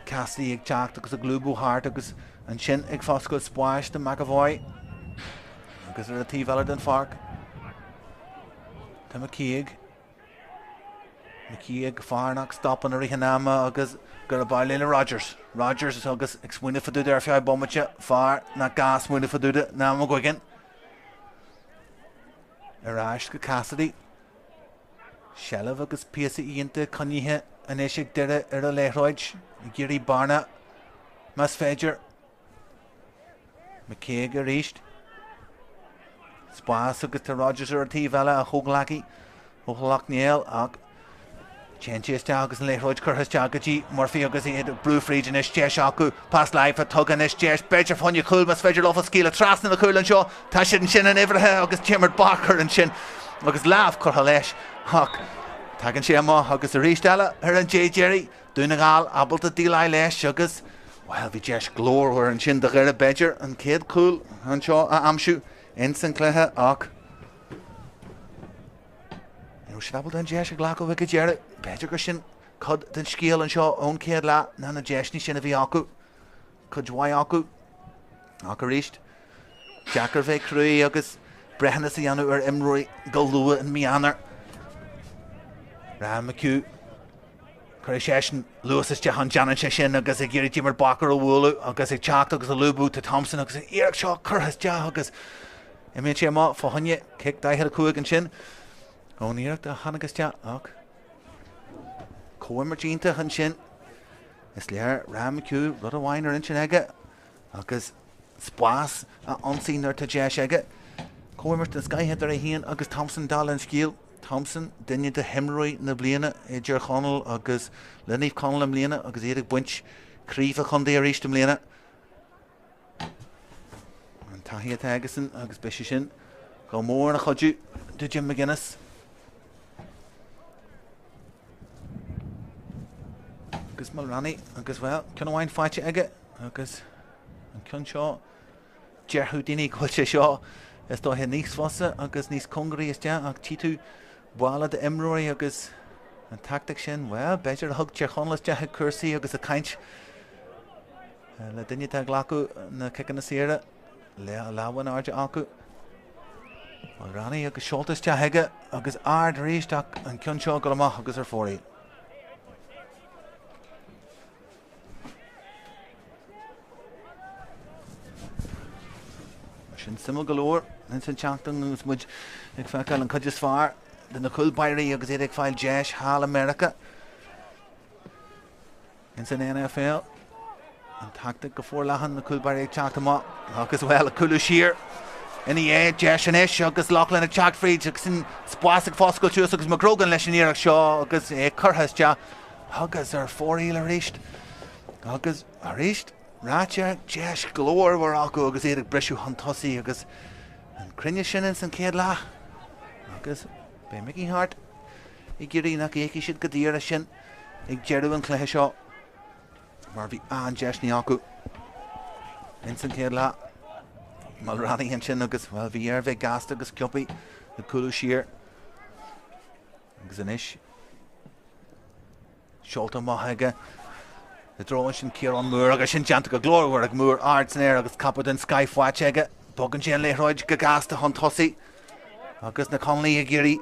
Cassidy ag teacht agus a glúbú hart agus an sin ag foscail spáis de McAvoy agus ar a tíhheile den Páirc Tá McKeag fárnach stopan ar Hannama agus gur a bailín Rogers agus ag smuoine faúide ar feáid bommate fár na gas smuoine faúide ná mo goigean arás go Cassidy Shellah agus píasa íonta coníthe an éisiigh deire ar a léithróid i ggéirí barna mas féidir McKeag a ríist spás agus tá Rogers ar a tíhheile a thuglaí ó Chlachníal ach Changes agus an léithróid churthas teagadtí Murphy agus iad brúfríd in is teis acu pas live a tugan is teis beidir fanne cool mas féidir lofa scíle trasna na cúil an seo tá si an sin an ibrithe agus Timmer Barker an sin agus láh chutha leis ach tagann sé má agus a rísteile ar an J Jerry Donegal abalta dílai leis agus well bhí deis glór an sin de gheire beidir an céad cool an seo a amsú in san cluthe ach Shabal den Jesh Glaco Wick Jerry, Peter Gushin, Cud den Skill and Shaw own kid la, Nana Jeshni Shinaviaku, Kudjwayaku, Akaricht, Jacker Ve Crui, Agus, Brehanasianu or Emroy, Gulua and Mianer, Ram McHugh, Kurisheshin, Lewis Jahan Janan Sheshin, Agus a Giri Jimmer Barker or Woolu, Agus a Chak, Agus a Lubu to Thompson, Agus a Eric Shaw, Kurhas Jahagas, Emichema for Hunya, kicked I had a Kuig and Shin. Óníach de Hannagus te ach Coimirtínta an sin is léir Ram McHugh rud a bhain ar in sin aige agus spás a ansínar tá deis aige Coimirt an skyhead ar a híon agus Thompson dal an scíal Thompson duine de himróí na bliana I dtír Conall agus leníomh Conall am bliana agus iad ag buint críomh a chundé ar ríist am bliana an tahiad agasan agus beisi sin go mór na chodú de Jim McGuinness agus Mulroney agus well cyn bhain fáite aige agus an cyn seo dearthú daoine goil sé seo is dó he níos fosa agus níos congraí is deach ach títú bhála de imróí agus an tactic sin well beidir thug dear chonlas deach cursaí agus a caint le duine tá ghlacu na cican na siara le láhain áide acu Mulroney agus seoltas deach aige agus ard ríist ach an cyn seo go amach agus ar fóraí Simul galore and St. Chancton was much like Facal and Cudges far then the cool Byrie agus Eric file Jash Hall America in St. NFL and tactic before Lahan the cool Byrie chacked him up as well a Cluiche Ceannais in the air Josh and Ish agus Lachlan a chack free in Spastic Fosco Chus agus McGrogan Leshinier Shaw agus Curhas Ja agus are 4 Ealer reached agus are reached Racha, Jesh, Glór war acu agus éidir breisiú hantosaí agus an crinne sin in san céad lá agus be Mickey Hart I ggéirí nach éici siad go dtíar sin ag jeirú an cléthe seo mar bhí an Jeshní acu in san céad lá Mulroney an sin agus well bhí ar bheith gasta agus cloppaí na Cluiche Ceannais agus an isis seolta maithe The drawing sin Kieran Moore agus sin Janta go glór ag Moore arts in air agus capad an Sky Fwatch aige bogan sin léithróid go gasta hon tosaí agus na Conley a géirí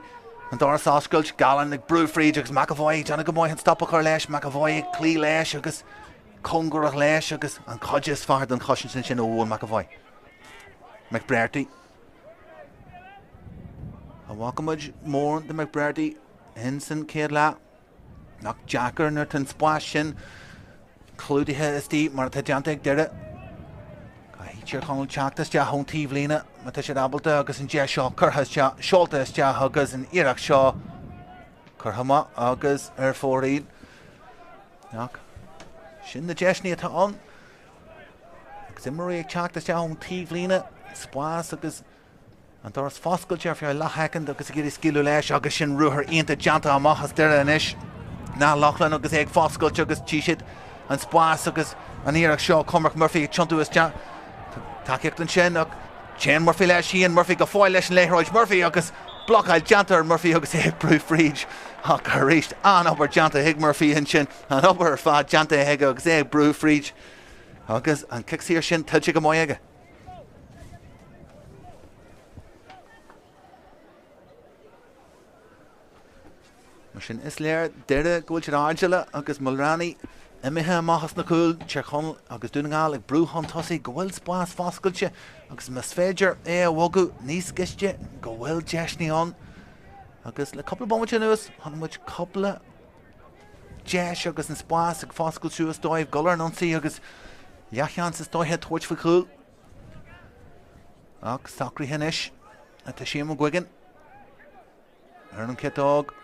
an Doras Oscailt galan ag brúfríd agus McAvoy Johnna go móid an stoppa chuir leis McAvoy ag clí leis agus congurach leis agus an codges fard an chosin sin óhfuil McAvoy McBrearty a wacamuid mór de McBrearty in san céad lá nach Jacker nuirt an spáis sin Clúdaithe istí mar tá deanta ag deire Tíir Conall teachtas de hon tíomh lína mar tá sé abalta agus an de seo churthas seolta is de agus an iireach seo churthama agus ar fóraí ach sin na deisní atá an agus imóí ag teachtas de hon tíomh lína spás agus an doras foscail tear fear lethecin agus gur scíú leis agus sin ruthar aonanta deanta amachchas deire inis ná Lachlan agus ag foscail agus tíisiid an spás agus an iireach seo Cormac Murphy chuntu is de Takeíocht an sin Shane Murphy leis Ian Murphy go fáil leis an léithreoid Murphy agus blochail Jantar Murphy agus brú fríd ach ríist an obair Janta Hig Murphy hin sin an obair fad Janta Hig agus brú fríd agus an kicksíir sin tuilte go mai aige. Mar sin is léir deire gúilte Ángela agus Mulrani imithe amachchas na cúil tíar Conall agus Donegal ag brúhan tosaí go bhfuil spás fáscailte agus mas féidir bhógu níos giste go bhfuil deisní an agus le coppla bomte nuas muid coppla deis agus an spás ag fáscail siúas dóibh golar an saí agus leachan sa dóithe tuairt fa cúil ach sacrí hinis a tá siam a gcuigean ar an citág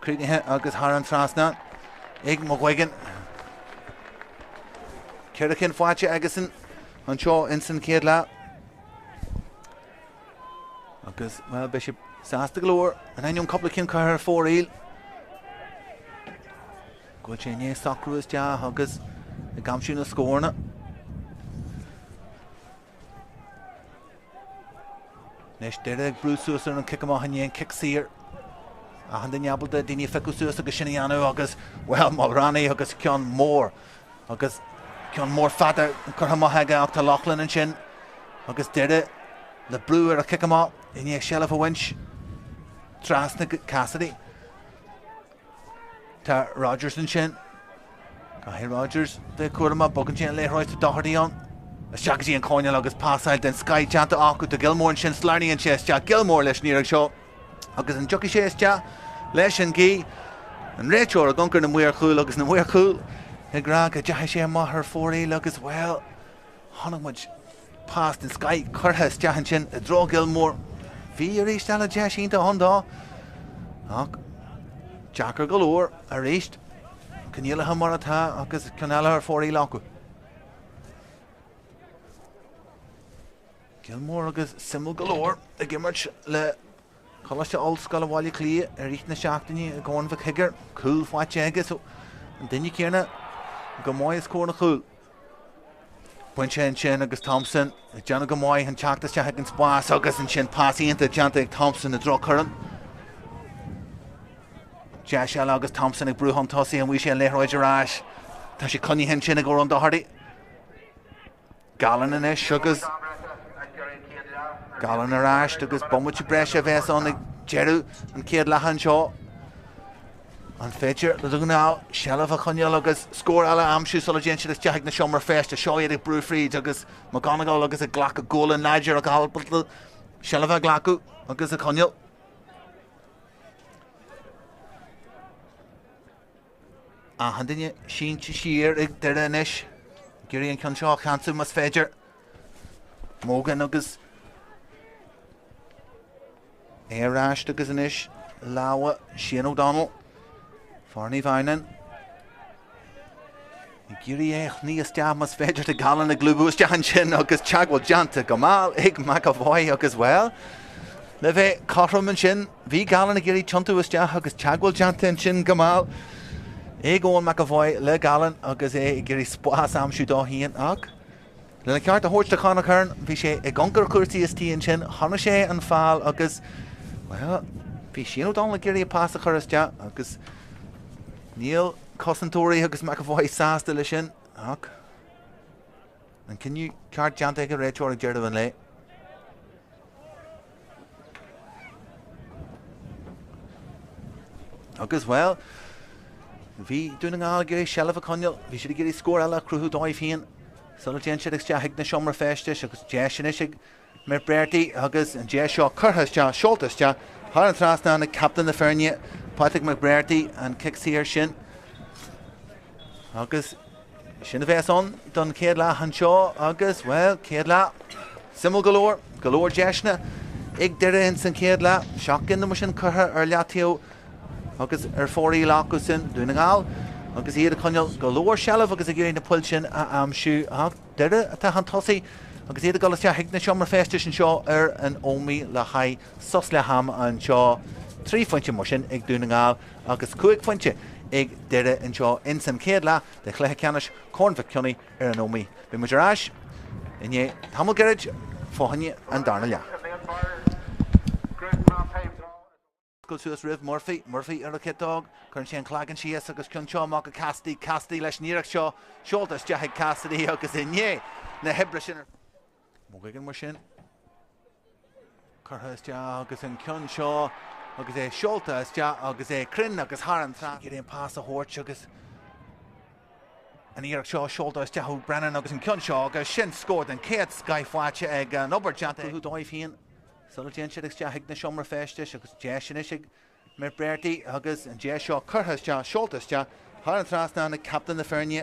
crígnithe agus thar an trasna ag mo gcuigean Ceiricin fáte agasan an seo insan céad le agus well be sé sásta glóir an aon coppla cin chuir fóríl go sé níos sacrúas de agus i gamsú na scórna Nes deire ag brúsúas ar an cic amach an éon cic sír a han den neabalta daoine feiceúsúas agus sinna anú agus well Mulrani agus ceann mór agus ceann mór fada chur hamathe ach tá Lachlan an sin agus deire le brú ar a cic amach in ag sealamh a winch tras na Cassidy tá Rogers an sin Cahir Rogers de cuairma bogan sin léithreoid dohardaí an Seagadtí an Conall agus pásáil den Sky Janta acu de Gilmore an sin Slarney an séiste Gilmore leis níorach seo agus an jockey séiste leis an gí an réiteoir a guncar na muir chúil agus na muir chúil ag rá go deithe sé maithar fóraí agus well tháinig muid pás den Sky chutha steachan sin a dró Gilmore bhí a rééis eile de sínta andá ach Jackar galóir a réist Caníalathe mar atá agus Conall ar fóraí acu Gilmore agus simul galóir a gimmert le choiste oldscoil bháile clí a rícht na seachtaine a gáin bh higar cúil fáite agus an duine céarna go máid is cór na chúil Pointe an sin agus Thompson John go máid an teachtas te an spás agus an sin pasíonnta Janta ag Thompson a dro churan De se agus Thompson ag brúhan tosaí an bhí sé an léithreoid arás tá sé coní hen sin a go an dohardaí Galan inis agus Galan arás agus bommute breise bheits an ag jeú an céad lechan seo an féidir le ná sealamh a Conall agus scór eile amsú sola gin siad teach na seomar féiste seo iad ag brúfríd agus McGonagall agus a ghlacha góla Niger a galbal sealamh a ghlacu agus a Conall a han duine sínte siar ag deire inis gurí an ceann seo chansú mas féidir mógan agus éráist agus inis láha Shane O'Donnell Farney Vinan gurí níos deach mas féidir a galan na glúbús dean sin agus teagháil Janta go máil ag McAvoy agus well le bheith cartram an sin bhí galan na gurí tiontuas deach agus teagháil Janta an sin go máil ag ón McAvoy le galan agus gurí spás amsú dá híon ach le ceart a thuirt a chana chun bhí sé ag goncar cuairtaí is tí an sin chana sé an fáil agus well bhí Shane O'Donnell gurí a pás a chuiriste agus níl cosantóirí agus McAvoy sásta lei sin ach an cinniú ceart Janta ag a réiteoir ag deirh an le agus well bhí Donegal gurí sealamh a Conall bhí siad gurí scór eile cruthú dóibh híon sola déan siad ag steach na seomar féiste agus deisinis ag mar Bertie agus an dé seo chuthaiste seoltaiste thar an trasna na captain na feirne Páirc McBrearty an kicksíir sin agus sin a bheits an don céad le an seo agus well céad le simul galóir deisna ag deire in san céad le seachcin na mar sin chutha ar leatío agus ar fóraí acu sin Donegal agus iad a Conall galóir sealamh agus a ggéirí na puil sin a amsú ach deire atá an tosaí agus iad a galas teach na seomar féiste sin seo ar an Ómaigh le haid sos le ham an seo 3 fointe mar sin ag Donegal agus 5 fointe ag deire an seo in san céad le de Cluiche Ceannais Mhic Cionnaith ar an Ómaigh. Bhí muidir ais in ye Tamil Garage Fohanye and Darnell. Go to us Riv Murphy ar a kid dog chun sé clagan sias agus chun seo má go Casti leis níach seo seoltas deag Cassidy agus inné na hebre sin Mógan mar sin Curthas de agus an chun seo agus é seoltas de agus é crin agus Haran tra get in pass a hort agus an íach seo seoltas de hu Brennan agus an chun seo agus sin scored an céad skyfáte ag an oberjanta hu dóibh híon Sulla Jane Shiddick's Jack na Shummer Festis, agus Jashinishig, Merberti, Huggers, and Jashaw Curhas Jan, Schultes Jan, Haran Thrasna, the captain the Fernie.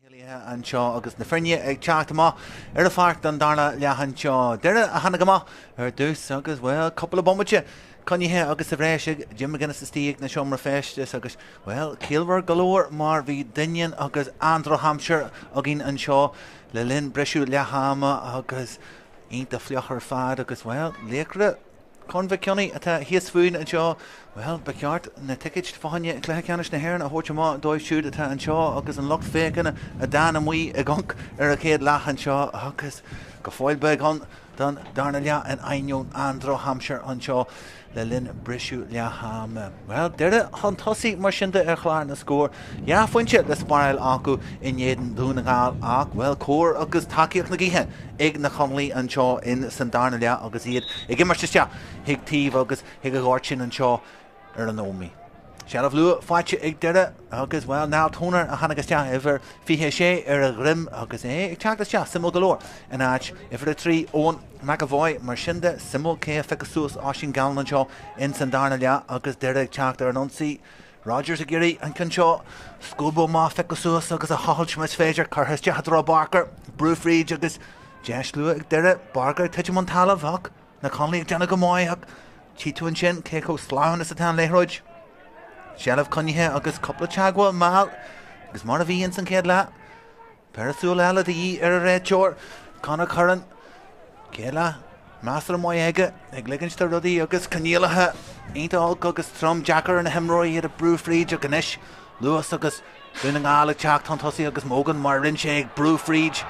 An seo agus na frinne ag teachta má ar a fart an darna lehan seo deire a hanna go ar dús agus well couple of bombate Coníthe agus a bhréise Jim McKenna stíigh na seomra féiste agus well Kilver galore mar bhí daine agus Andrew Hampshire a gin an seo le linn breisiú lehama agus ínta fleochar fad agus well lécre Mhic Cionnaith atá híos fúin an seo well beceart na ticket fáinne Cluiche Ceannais na hÉireann a thuirte má dóibh siúd atá an seo agus an locht fécin a dána muí a gonc ar a chéad leach an seo agus go fáil beag an don darna lea an ainiún Andrew Hampshire an seo le linn breisiú lehama. Well, deire an tosaí mar sinnta ar chláir na scór. Ja foiinte le spáil acu in éan Donegal ach, well, cór agus takeíoch na gíthe ag na chomlaí an seo in san darna lea agus iad. Ig mar siste, hiag tíomh agus hiag a gáir sin an seo ar an Ómaigh. Sealah lua fáite ag deire agus well ná tónar a hanagus te ifir fihe sé ar a grim agus ag teachtas te simú galore in áit ifir a trí ón McAvoy mar sinnde simú cé fecasús á sin gáil an seo in san darna lea agus deire ag teacht ar an onsaí Rogers a géirí an cin seo scúbó má fecasús agus a háilt mas féidir chuthas te hadrá Barker brúfríd agus deis lua ag deire Barker tuite man talamh ach na conlaí ag deanna go máid ach tíú an sin cé có sláhan is a tá léthróid. Sealah Coníthe agus coppla teagháil máil agus mar a bhíon san céad le Perasúil eile í ar a réiteoir Conall churann céad le meastar mai aige ag liganstar rudaí agus caníalathe iontáil agus trom Jackar na himróí ar a brúfríd a ganis luas agus nGall ag teacht an tosaí agus mógan mar rinn sé ag brúfríd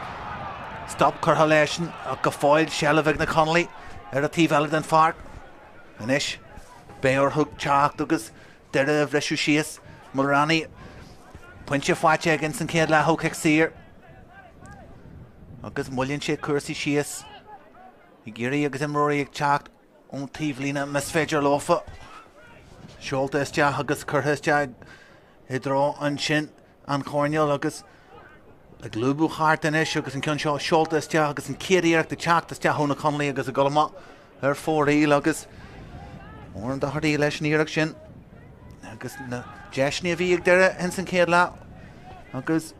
stop chutha leisin a go fáil sealah ag na Connaí ar a tíomh den Páirc anis béor thug teacht agus deire a bhreisiú síos Mulranny pointe fáite agin san céad le thug sír agus mullíonn sé cuasaí síos I ggéirí agus imróí ag teacht ón taobh lína mas féidir lofa seolta is te agus curtha is te I drá an sin an chorneal agus ag lúbú cháart inis agus an cinn seo seolta is te agus an céiríocht de teacht is te thona Connaí agus a golama ar fóraí agus mór an dothaí leis an íireach sin agus na deisní a bhí ag deire in san céad le agus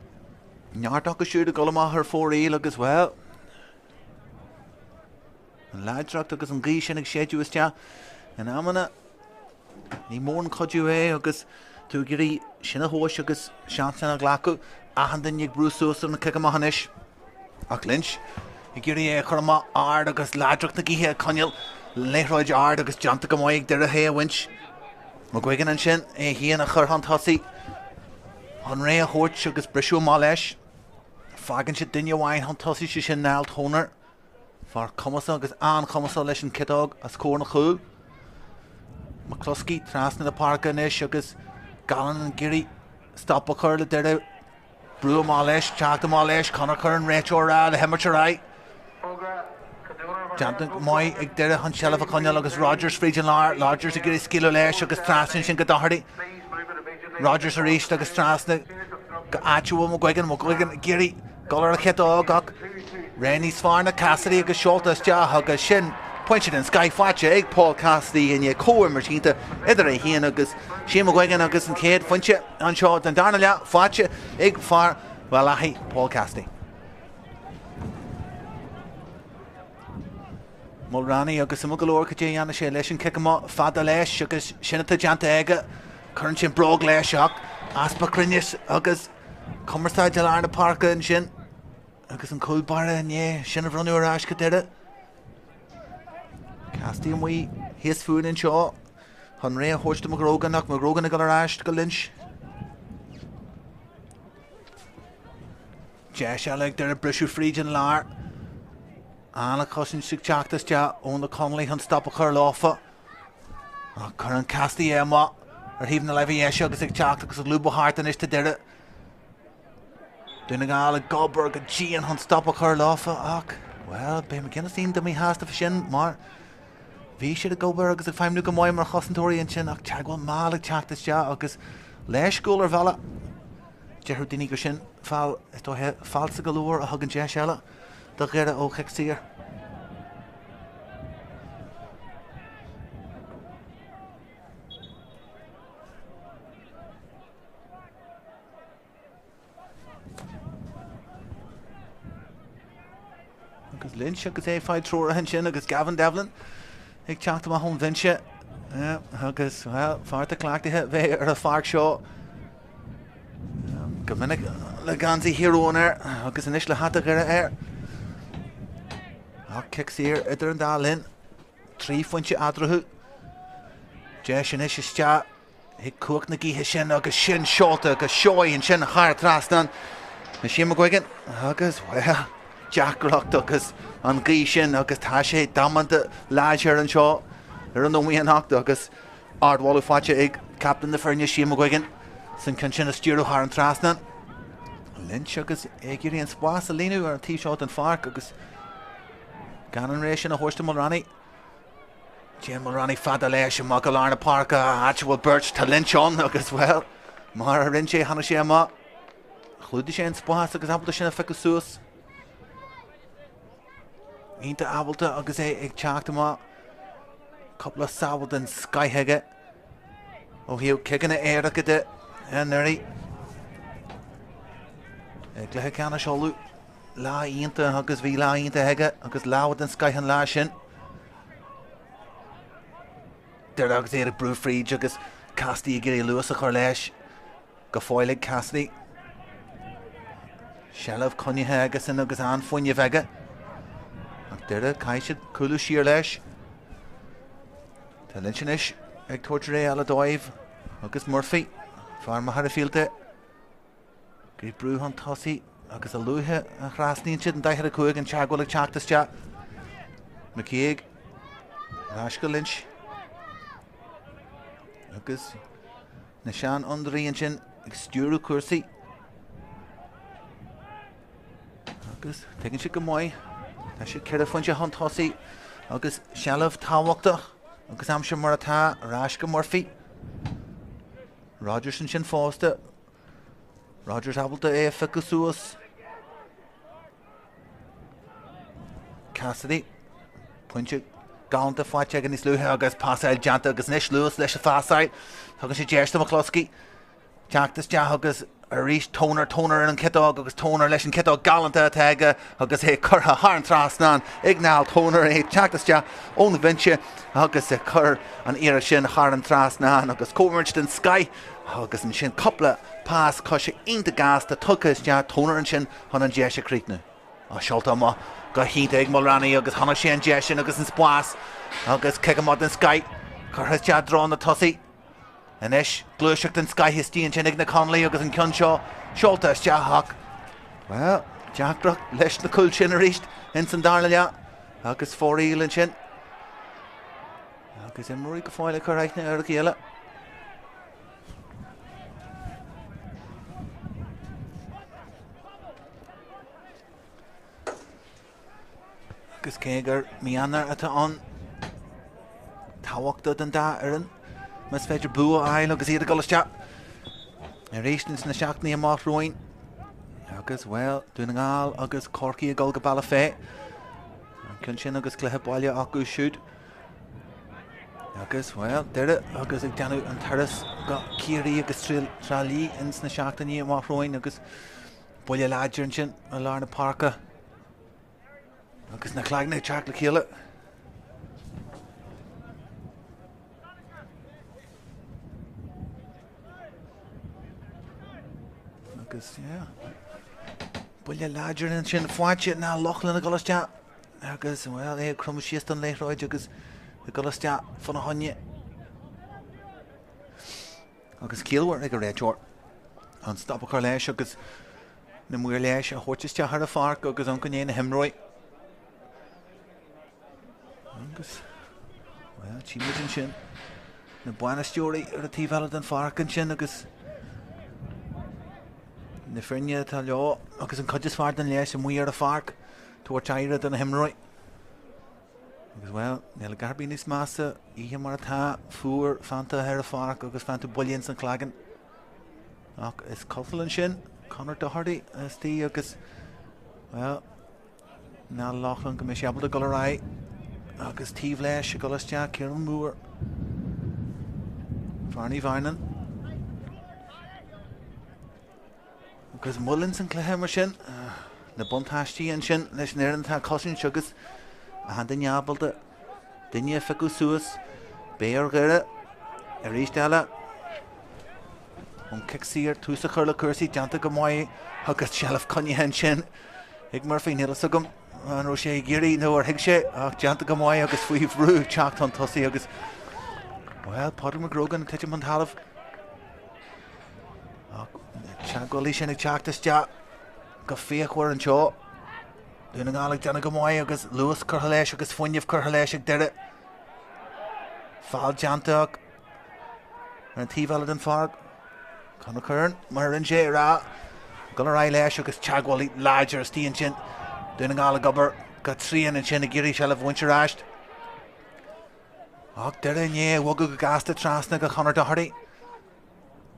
neart agus siúd a golama ar fóraí agus well an leidracht agus an gí sin ag séidú is te an amana ní mór an codú é agus tú gurí sinna hóis agus seansan a ghlacu ahan den ag brúsúsam na cigamachchanis ach lynch I gurí é churma ard agus leidracht na gíthe Conall léithróid ard agus deanta go máid deire hé a winch Má gcuigean an sin é híana a chur an tosaí an ré a thuirt agus breisiú má leis fagann si duine bhhain an tosaí si sin náil tónar far comasa agus an comasa leis an cidág a scór na chúil Má closcí trasna na Páirc inis agus galan an gurí stop a chur le deire brú má leis teachta má leis Conall chur an réiteoir rá le himmarte rá Jantan mai ag deire an sealah a Conall agus Rogers fríd an Rogers a gurí scíú leis agus trasan sin go dothairdaí Rogers a ríist agus trasna go áitiú mo gcuigean gurí golar a chetág ach réní sfárna Cassidy agus seolta is deach agus sin pointe den Sky fáte ag Paul Cassidy in cóir martínta idir a híana agus sí mo gcuigean agus an céad fointe an seo den darna le fáte ag far well ahí Paul Cassidy Mulranny agus im galore go dé anna sé leis an cicama fada leis agus sinna deanta aige chun sin brog leis ach aspa crinneis agus cumarsáid de lár na Páirc an sin agus an cúlbara né sinna bhrunú arás go deire Castí an mí híos fún an seo chun ré a thuirsta mo gróganach mo gróganna go arás go lynch Deis eile ag deire breisiú fríd an lár Anna cosin sig teachtas te ón na Connaí an stop a chur láfa chur an Castí éma ar híomh na lehí éise agus ag teacht agus lúba háart an iste deire nGall a gobar go ddíon an stop a chur láfa ach well bé McKenna sín do mí háasta fa sin mar bhí siad a gobar agus ag feimnú go máid mar chosantóirí an sin ach teagháil mála ag teachtas te agus leis scúil ar bhela deithú daoine go sin fáil fáilsa galúir a thugann deis eile do gheire ó sír. agus Lynch agus é fáid tróir hen sin agus Gavin Devlin ag teachta a hon vinse agus well fáirta cleachtaithe bheith ar a Páirc seo go minic le gansaí hÉireann agus inis le hata gur kicks here idir an dálinn 3 fointe adrathú de sin is iste ag cuach na gíthe sin agus sin seolta agus seoíonn sin a chair trasnan na sin goigean agus well Jackreacht agus an gí sin agus tá sé damanta láidsear an seo ar an nóíonnacht agus ardháil fáte ag captain na fearne sin goigean san cin sin a stúrú chair an trasnan Lynch agus ag iríonn spás a líú ar an tí seát an Páirc agus gan an rééis sin a thuirsta Mulroney Jim Mulroney fada leis an Mhic Cionnaith Banc actual birch tá Lynch an agus well mar a rinn sé hana sé má chlúdi sé an spás agus abalta sin a feiceadh suas ínta abalta agus é ag teachta má coppla sábal den skytheige ó hiú cigan a éireach ide an nuirí ag lethe ceanna seolú lá ínta agus bhí lá ínta heige agus láhad an skythan lá sin Deir agus éad brúfríd agus Cassidy gur é luas a chur leis go fáilig Cassidy Sealamh connithe agus in agus an foinne bheige ach deir caiisiid cúlú siar leis Tá Lynch inis ag tuairte ré Éalaithe agus Murphy far mar Harrafielte Grí brú an tosaí agus a luúthe a chrásníonn siad an daithir a chuig an teagháil ag teachtaiste McKeag Rás go Lynch agus na sean andaíonn sin ag stúrú cuasaí agus tegann si go mhaith tá si ceir a fointe an tosaí agus sealamh táhachtach agus am sin mar atá Rás go Murphy Rogers sin fásta Rogers abalta é feiceadh suas Cassidy pointe gánta fáite gan níos luúthe agus pásáil deanta agus níos luas leis a fásáid tugann sé déirsta a chloscaí teachtas de agus a rís tónar an citág agus tónar leis an citág galanta teige agus é chutha thar an trasnán ag náil tónar é teachtas de ónna vinse agus é chur an éire sin thar an trasnán agus cómairt den Sky agus an sin coppla pás cos sé inta gas de tuchas de tónar an sin chun an déise críicnú á seolta má go hínta ag Mulroney agus hana sé an déis sin agus an spás agus cegamad an Sky chutha de drán na tosaí Inis glúiseach den Sky histíonn sin ag na Conall agus an cion seo seolta is deach well Jackreacht leis na cúil sin a ríist in san darla agus fórílann sin agus imí go fáile chu réithne ar a chéile agus cé gur mianar atá an táhachtad an dá ar an mas féidir bua ail agus iad a golas te a réisnins na seachnaí amach roin agus well Donegal agus Corcaí a gol go balla fé an cinn sin agus cluiche baile acu siúd agus well deire agus ag deanú an tarras go cíirí agus trálí ins na seachtaí amach roin agus baile láidir sin a lár na Páirc agus na chláigna teach le chéile agus buile láidir in sin fáite ná lochlan a golas te agus well é crum síos an léithráid agus a golas te fan a honne agus cíalhhar ag a réiteir an stop a chu leis agus na muir leis a thuirteiste ar a Páirc agus an gonéana himróid agus well tíidir sin na buanaisteoirí ar a tíhhead an Páirc an sin agus na frinne tá leo agus an codis fard an leis a muir a Páirc tuair teire an himróid agus well néla garbí níos massa ihe mar atá fuair fanta ar a Páirc agus fanta builíonn san chlágan ach is cofalan sin Conor Doherty tí agus well ná láchlan go mé seabal a golará agus tíomh leis a golas te Ciaran Moore Farní Bhainan agus Mullins an cluiche mar sin na buntáistí an sin leis an éireann tá cosint agus a han den neabalta duine fiú suas béar gire a rísteile an kicksíir túsa chuir le cuasaí deanta go maiid agus sealah conne hen sin ag mar féin hélas agam an ro sé géirí nó ar hiic sé ach deanta go maiid agus faoih brú teacht an tosaí agus well Páirc McGrogan teite man talamh Golí sin ag teachtas de go féochhuiir an seo dúna ngálaigh deanna go maiid agus luas curtha leis agus foiinneamh curtha leis ag deire fáil deantaach ar an tíomhheile den Páirc chuna chuirn mar an sé rá go ra leis agus teagháilí láidir stíon sin dúna ngála gobar go tríon an sin a géirí se le bhainte ráist ach deire né bhga go gasta trasna go chunar dothairí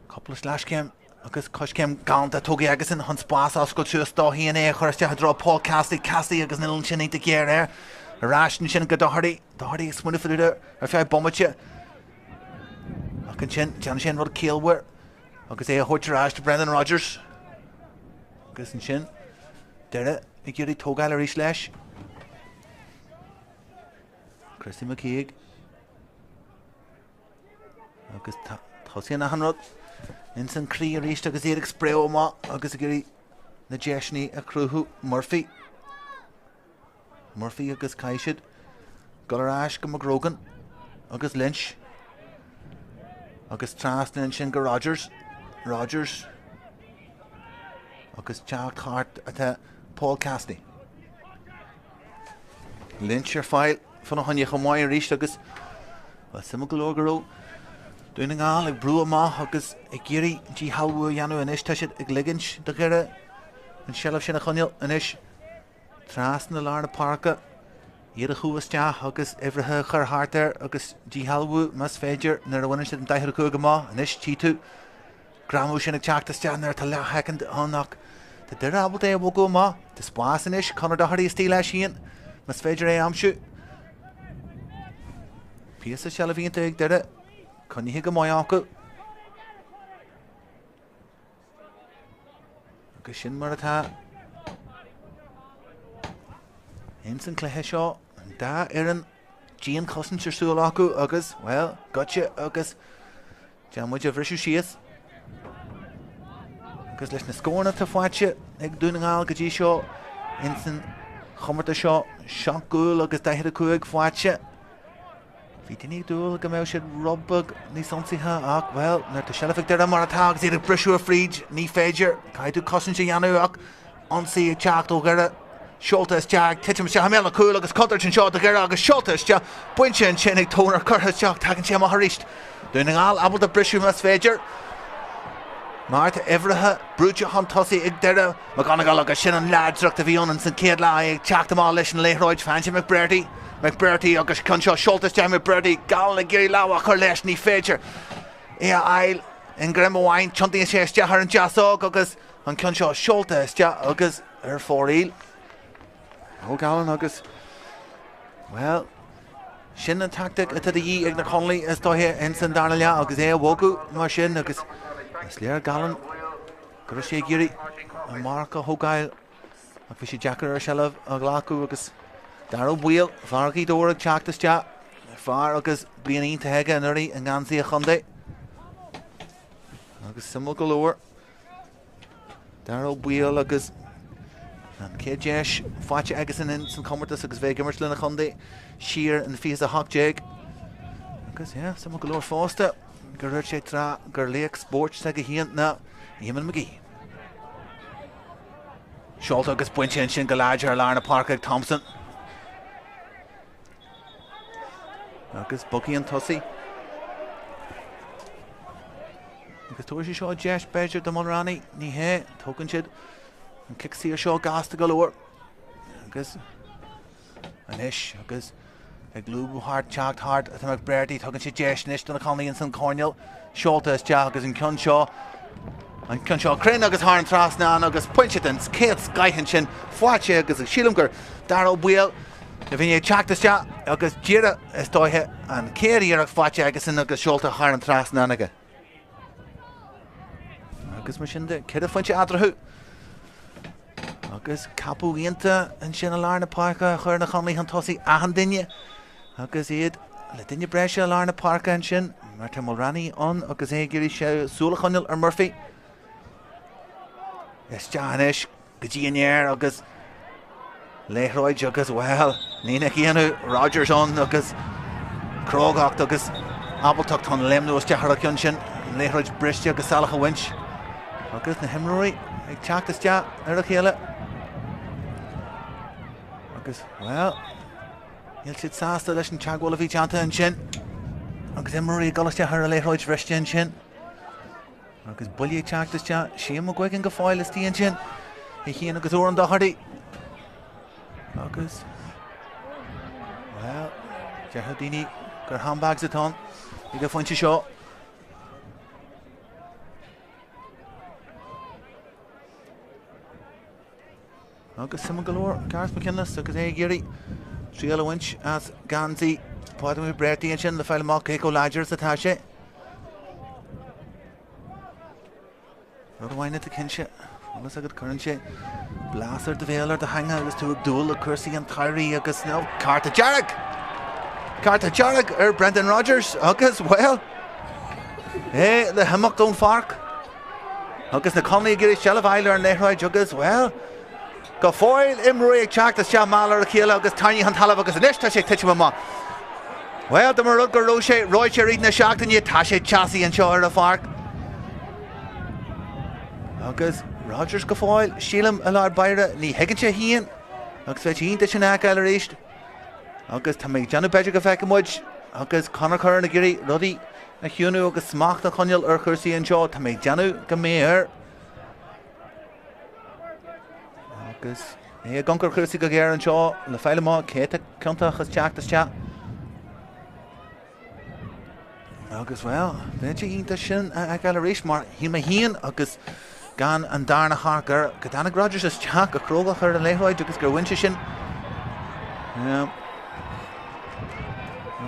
coppla leiscéim agus coscéim ganta tógaí agus in hon spás oscail siús dá híana chuiriste drá Paul Cassidy agus nil sin ag géir a ráistin sin go dothairí smúna fiúide ar feadh bommate ach an sin tean sin rud céalhhair agus é a thuirte ráist Brendan Rodgers agus an sin deire i ggéirí tógáil ar is leis Christy McKeag agus thosaí na hanrod in san crí a ríist agus éireach spréo má agus a gurí na deisní a cruthú Murphy agus caiisiid goráis go McGrogan agus Lynch agus trasna sin go Rodgers agus teacht hart atá Paul Cassidy Lynch ar fáil fan a thaine go maiid a ríist agus sim go leor dúna ngáil ag brú amach agus ag géirí dí halbú dhéanú inis tá siad ag ligint de gire an sealamh sin a chuneal inis trás na lár na Páirce iad a chuasteach agus ihrithe chur Tráchtaire agus dí halbú mas féidir nar a bhaine siad an daithir chuig amach inis tí gramú sin ag teachtas teannar tá lethecant annach tá deire abal é bh go amach tá spás inis chunar dothairí stíle síon mas féidir é amsú píos a sealamh ionta ag deire Connie go maiid acu agus sin mar atá in san cluiche seo an dá éireann Jean cosint ar súil acu agus well gotcha agus deamuid a bhrisú síos agus leis na scóna tá fáilte ag dúna ngáil go dtí seo in san chumarta seo seancúil agus daithir a cuaig fáilte Bhí duine dúil go mbeadh siad robbag ní sonsaithe ach well nar tá sealamh deire mar atá agus iad ag brisú a fríd ní féidir caiidú cosint sé dhéanú ach ansaí ag teacht ó gire seoltas teag tiitim se haméla cúil agus cotar sin seo de gire agus seoltas te buinte an sin ag tónar chutha teach tagann sé mar ríist dúna ngáil abal de brisú mas féidir Máirtín ihrithe brúte an tosaí ag deire má gan ngáil agus sin an leadreacht a bhíon an san céad le ag teachta má leis an léthróid fanse McBurty agus Conall seoltas de McBurty gal na géirí láha chu leis ní féidir é ail in grim amháin tiontaí sé isteach ar an deasóg agus an Conall seoltas de agus ar fóríl ó galan agus well sin an tactic atá dí ag na Conlaí is dóthe in san darna le agus é bhógu mar sin agus is léir galan gur sé géirí an marca thógáil a bhí sé Jackar ar sealamh a ghlacu agus Dar bhuiil Páirc Doire ag teachtas te fear agus blian ionta heige an uirí an gánsaí a chundé agus simú go leor Dar bhuiil agus an cé deis fáte agus in san commartas agus bheith gimmert lena chundé siar an fios a hachtéig agus simú go leor fásta gur ruir sé trá gur léag Spórt sa go híant na Éalaithe McGee Seolta agus buinte sin go láidir ar lár na Páirc ag Thompson agus Bucky an tosaí agus tuair sé seo deis beidir do Mulranny ní hé tógann siad an kicksí seo gasta go leor agus anis agus ag glúbú hart teacht hart a McBurty tugann sé deis níos donna Conall san Conall seoltas te agus an cun seo crinn agus thar an trasna agus pointse den céad gaihann sin fáte agus ag sílam gur dar bhuiil a bhíon é teachtas te agus díire is dóithe an céiríarach fáte agus in agus seolta thar an trasna aige agus mar sin de céad a fointe adrathú agus capú íonta an sin a lár na Páirc chuir na Conall an tosaí ahan duine agus iad le duine breise a lár na Páirc an sin mar tá Mulranny an agus é gurí sé súla Conall ar Murphy Ceannais go dtíanaar agus léithróid agus well nína chéanú Rogers an agus Crógacht agus Abaltach tá lemnú steachar a cion sin léithróid briste agus salacha winch agus na himróí ag teachtas te ar a chéile agus well il siad sásta leis an teagháil a bhí teanta an sin agus himróí galaiste ar a léithróid briste an sin agus buí teachtas te siam a gcuigeann go fáil is tíon sin i chéan agus úr an dachardaí agus well deartha daoine gur handbags atá i go fointe seo agus sama galore Garth McKenna agus é géirí tríal a winch as Ganzi páidm i breirtaí an sin le fáil amach Éco Lodgers atá sé rud amhaine a cinse agus agad chuann sé blasar de bhéalar de hanga agus tú ag dúil a cursaí an tairí agus ná Carta Jarrag ar Brendan Rogers agus well é le himach dón Páirc agus na Conall gurí sealahhaile ar néithráid agus well go fáil imróí ag teachtas te málar a chéile agus taine an talamh agus inis tá sé tiite má well do mar rud gur roid sé ríd na seachtainní tá sé teasaí an seo ar a Páirc agus Rogers go fáil sílam a lár baire ní higann sé híon agus bheith ínta sin eile réist agus tá méid deanú beidir go bheith muid agus Conall chuir na gurí rudaí na chiúnú agus smacht na Conall ar chuirsaí an seo tá méid deanú go méir agus é gancar chuirsaí go ggéir an seo le fáile má céta ceantachas teachtas te agus well bheith ínta sin eile réist mar hí mé híon agus gan an darna Harker go Danach Rogers is teach a Crógach ar an léithróid agus gur winse sin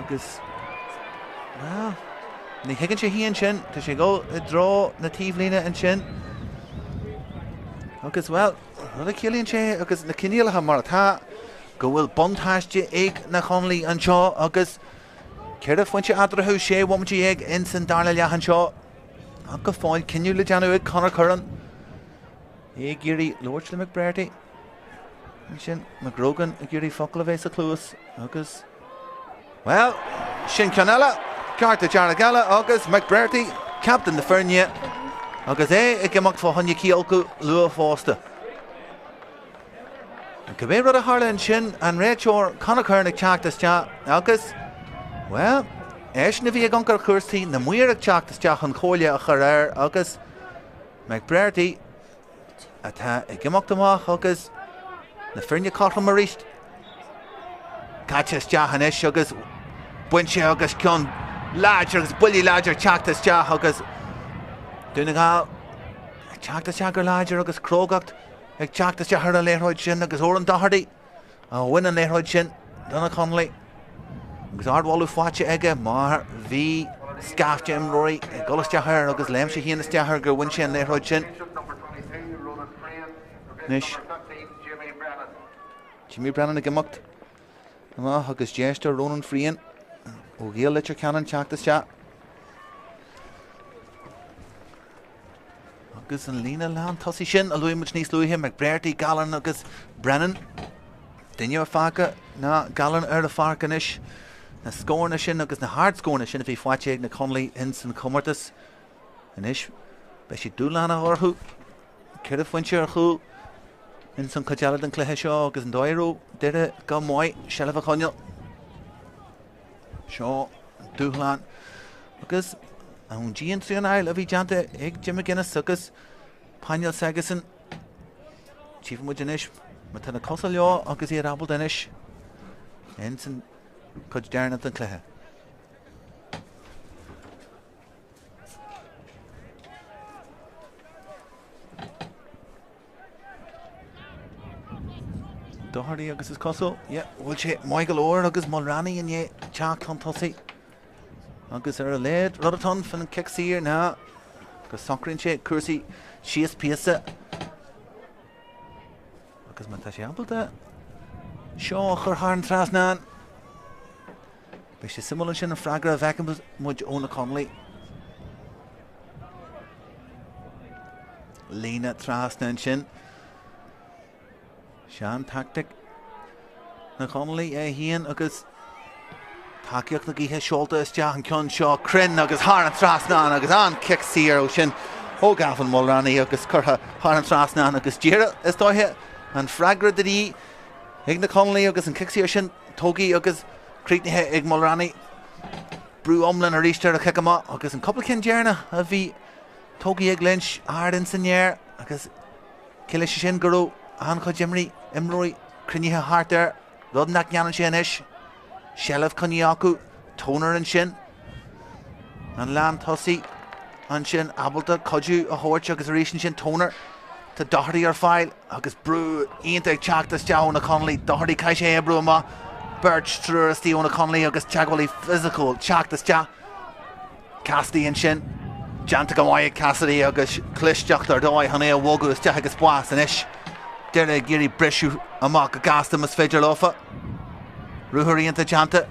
agus well ní higann sé híon sin tá sé go i drá na tíomhlíne an sin agus well rud a chéalaonn sé agus na cinealathe mar atá go bhfuil bontáiste ag na Conall an seo agus ceir a fointe adrathú sé bhaimtí ag in san darna leathan seo a go fáil cinniú le deanú ag Conall churann é gurí Lord le McBrearty sin McGrogan a gurí focail a bhééis a clúas agus well sin Conall Carta Jarrag agus McBrearty captain na Feirne agus é ag gimach fá honne cíalcu lua fásta go bhé rud a tharla sin an réiteoir Conall chuirn ag teachtas te agus well éis na bhí ag ancar chuirsaí na muir ag teachtas teach an chóile a chur air agus McBrearty atá ag gimach amach agus na Feirne cartha mar ríist caite teach an is agus buinte agus ceann láidir agus buí láidir teachtas teach agus Donegal teachtas teach gur láidir agus Crógacht ag teachtas teach ar an léithróid sin agus ó an dachardaí a bhain an léithróid sin donna Conall agus ardháilú fáte aige mar bhí scafte imróí ag golasteachar agus léim sé híana steachar gur bhain sé an léithróid sin Nis Jimmy Brennan a gimocht agus déiste Ronan Frían ó ggéal litir ceann teachtas te agus an lína lean tosaí sin a luimid níos luithe McBrearty Gallan agus Brennan duine fága ná Gallan ar a Páirc inis na scórna sin agus na hard scórna sin a bhí fáite ag na Conall in san Commentator inis be si dúlána orthú ceir a fointe ar chuú in san cadealad an cluiche seo agus an Doire deire go mhaid sealamh a Conall seo dúchláán agus an Mhic Cionnaith a bhí deanta ag Jim McGinnis agus Páirc Segasan tíomh muid inis mar tána cosa leo agus iad abal inis in san chud dearnat an cluiche Doherty agus is cosú bhfuil sé Michael Orr agus Mulranny in é teach an tosaí agus ar a léad rudatán fan an cicsíir ná go sacrann sé cursaí síos píasa agus má tá sé abalta seo chur Heareann Trasnan. Bheith sé simúlann sin an freagra a bhecin muid óna Conall. Lína Trasnan sin. Sean tactic na Conall híon agus takeíocht na gíthe seolta is deach an cion seo crin agus Heareann Trasnan agus an kick sír ó sin ó gafan Mulrannaí agus curtha Heareann Trasnan agus díire is dóithe an freagra darí ag na Conall agus an kick sír sin tógaí agus críitnithe ag Mulrannaí brú omlan a ríiste a ceicama agus an coppla cin dearna a bhí tógaí ag lynch ardin sannéir agus ciile sin gurú an chu Jimry imróí crunithe Tráchtaire rud nach ceann sin is Shelf conní acu tónar an sin an lean tosaí an sin abalta codú a thuirt agus a rééis sin tónar tá dochraí ar fáil agus brú ionta ag teachtas deann na Conall dochraí cai sé brú má Birch trúras tíú na Conall agus teagháilí physical teachtas de Cassidy an sin Janta go mhaid Cassidy agus Cluisteach ar dóid han é a bhógu is deach agus buas an isis deire géirí breisiú amach a gasta mas féidir lofa Rúthiríonnta Janta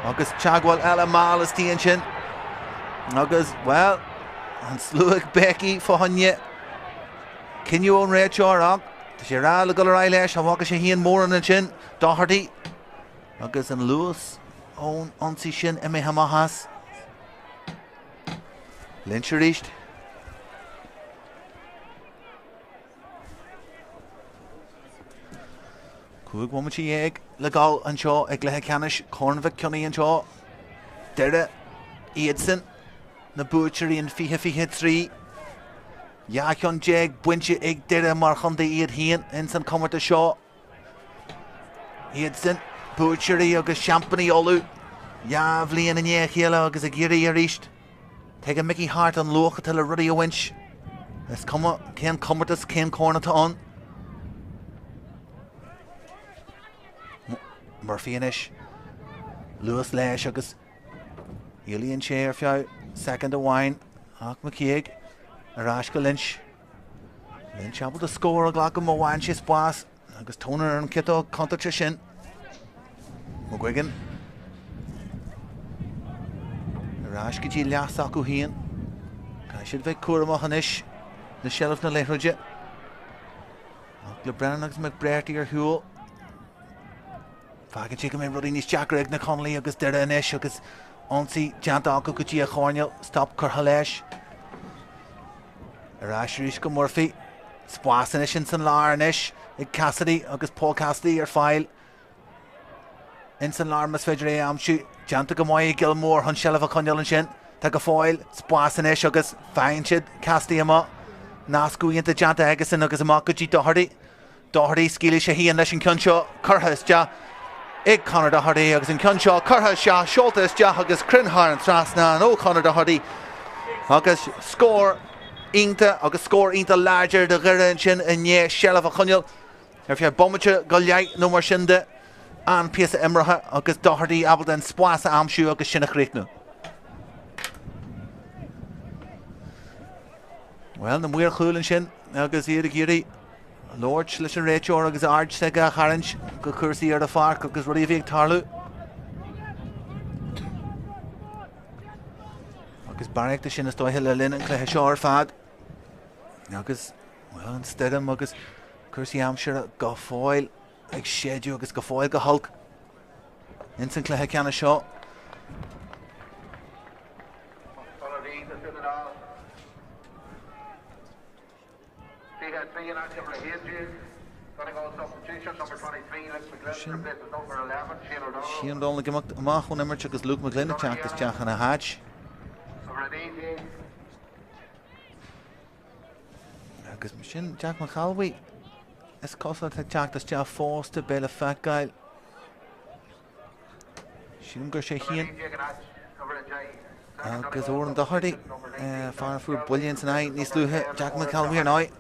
agus teagháil eile málas tíon sin agus, well, an slúig Becky fáhanne cinniú ón réid seoach tá sé rá le go rá leis a bhacha sé híon mór an sin dáthartaí agus an luas ón ansaí sin imé hamachas Lynch a ríist Cúig bhuaimtí ag le gáil an seo ag Mhic Cionnaith Mhic Cionnaith an seo deire iad na bútearíon fiche trí Jaachon jeag buinte ag deire mar chunda iad híon in san Commentator seo iad sin bútearí agus champaní olú bhliaon in chéile agus a géirí a ríist teag a Mickey Hart an lucha til a rudí a winch is cén Commentator cén córnata an Murphy inis Lewis leis agus Healy an sé ar fiú second a bhain ach McKeag arás go Lynch abal de scór a ghlach go má bhain sé spás agus tónar an kitó contact sin McGuigan arás go dtí leas acu híon cai siad bheith cuaramach an isis na shelf na leithreide ach le Brennan agus McBrearty ar thuúil Fágan si go mé rudí níos deachar ag na Conall agus deire an isis agus ansaí deanta acu go dtí a cháneil stop curtha leis arás rís go Murphy spás in sin san lár an isis ag Cassidy agus Paul Cassidy ar fáil in san lár mas féidir é amsú deanta go mhaid Gilmore chun shelf a cháneil an sin tá go fáil spás in isis agus féin siad Cassidy amach nascúíonnta deanta agus sin agus amach go dtí Doherty scíli sé híon leis an cion seo curtha is de ag Conor Doherty agus an cion seo curtha seo seolta is de agus crin Heareann Trasnan ó Conor Doherty agus scór ionta agus scór ionta láidir de ghuireann sin in shelf a chuneil ar fé bommate go leith nó mar sin de an píosa imrethe agus Doherty abal den spás a amsú agus sinna chríicnú. Well, na muir chúlann sin agus iad a géirí Lord leis an réiteoir agus ard sa ga Heareann go cuasaí ar a Páirc agus rudí bhíag tarlú. Agus barreachta sin is dóithe le linn an cluiche seo ar fad. Agus, well, an stedam agus cuasaí amsir go fáil ag séidiú agus go fáil go hulk in san cluiche ceanna seo. Sían dónla gimach amach chun imirt agus Luke McKenna teachtas teach an a háid. Agus sin Jack McCalway is cosla teachtas teach fósta béle feicáil. Sían gur sé híon agus ór an Doherty far fuair buillion san aid níos lúthe Jack McCalway ar náid.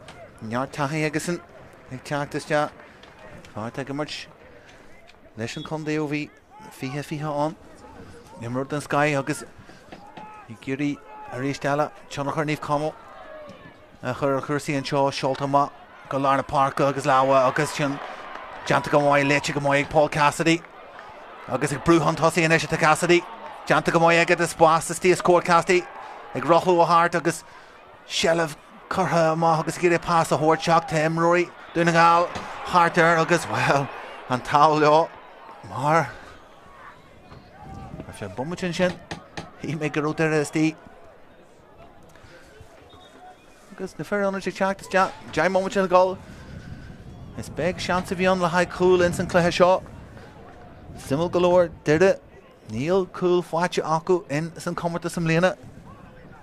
Near taí agasan ag teachtas teach fáte go muirt leis an chundé ó bhí fiche an nimrúd an Sky agus i géirí a rééis teala teannach ar níomh comó chur chuirsaí an seo seolta má go lána Páirc agus láha agus sin deanta go mhaid léite go mhaid Paul Cassidy agus ag brúhan tosaí in éiste Cassidy deanta go mhaid agad is spás is tí scór Cassidy ag rochú a hart agus shellah chutha má agus gire pás a hórteach ta imróí Donegal Tráchtaire agus well an tal leo mar a sé bummatin sin hí mé go rútar is tí agus na fear anna sé teach is deai momentin a gáil is beg seansa bhí an le haid cool in san cluiche seo simul galore deire níl cool fáite acu in san Commentator sam léana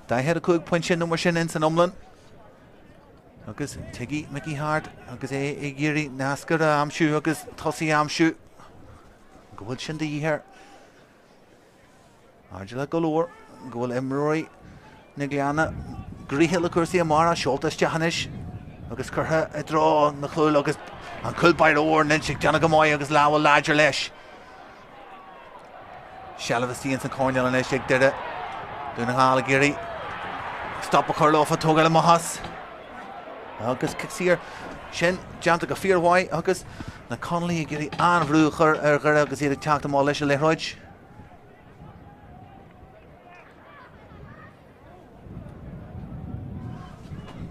da head a cúig point sin nó mar sin in san omlan agus tuigi Mickey Hart agus é géirí nascar a amsú agus tosaí amsú go bhfuil sin d'íthir Argila galore go bhfuil imróí na gleanna gríthe le cuasaí amara seoltas Ceannais agus chutha I drá na chlúil agus an culbair óir nin sig deanna go mhaid agus lábhfuil láidir leis shellah is tíon san Conall an éis ag deire Donegal géirí stop a chur lofa tóga le mahas agus kicksír sin deanta go fíorhhaid agus na Conall géirí anhrúchar ar gur agus iad teachta má leis a leithróid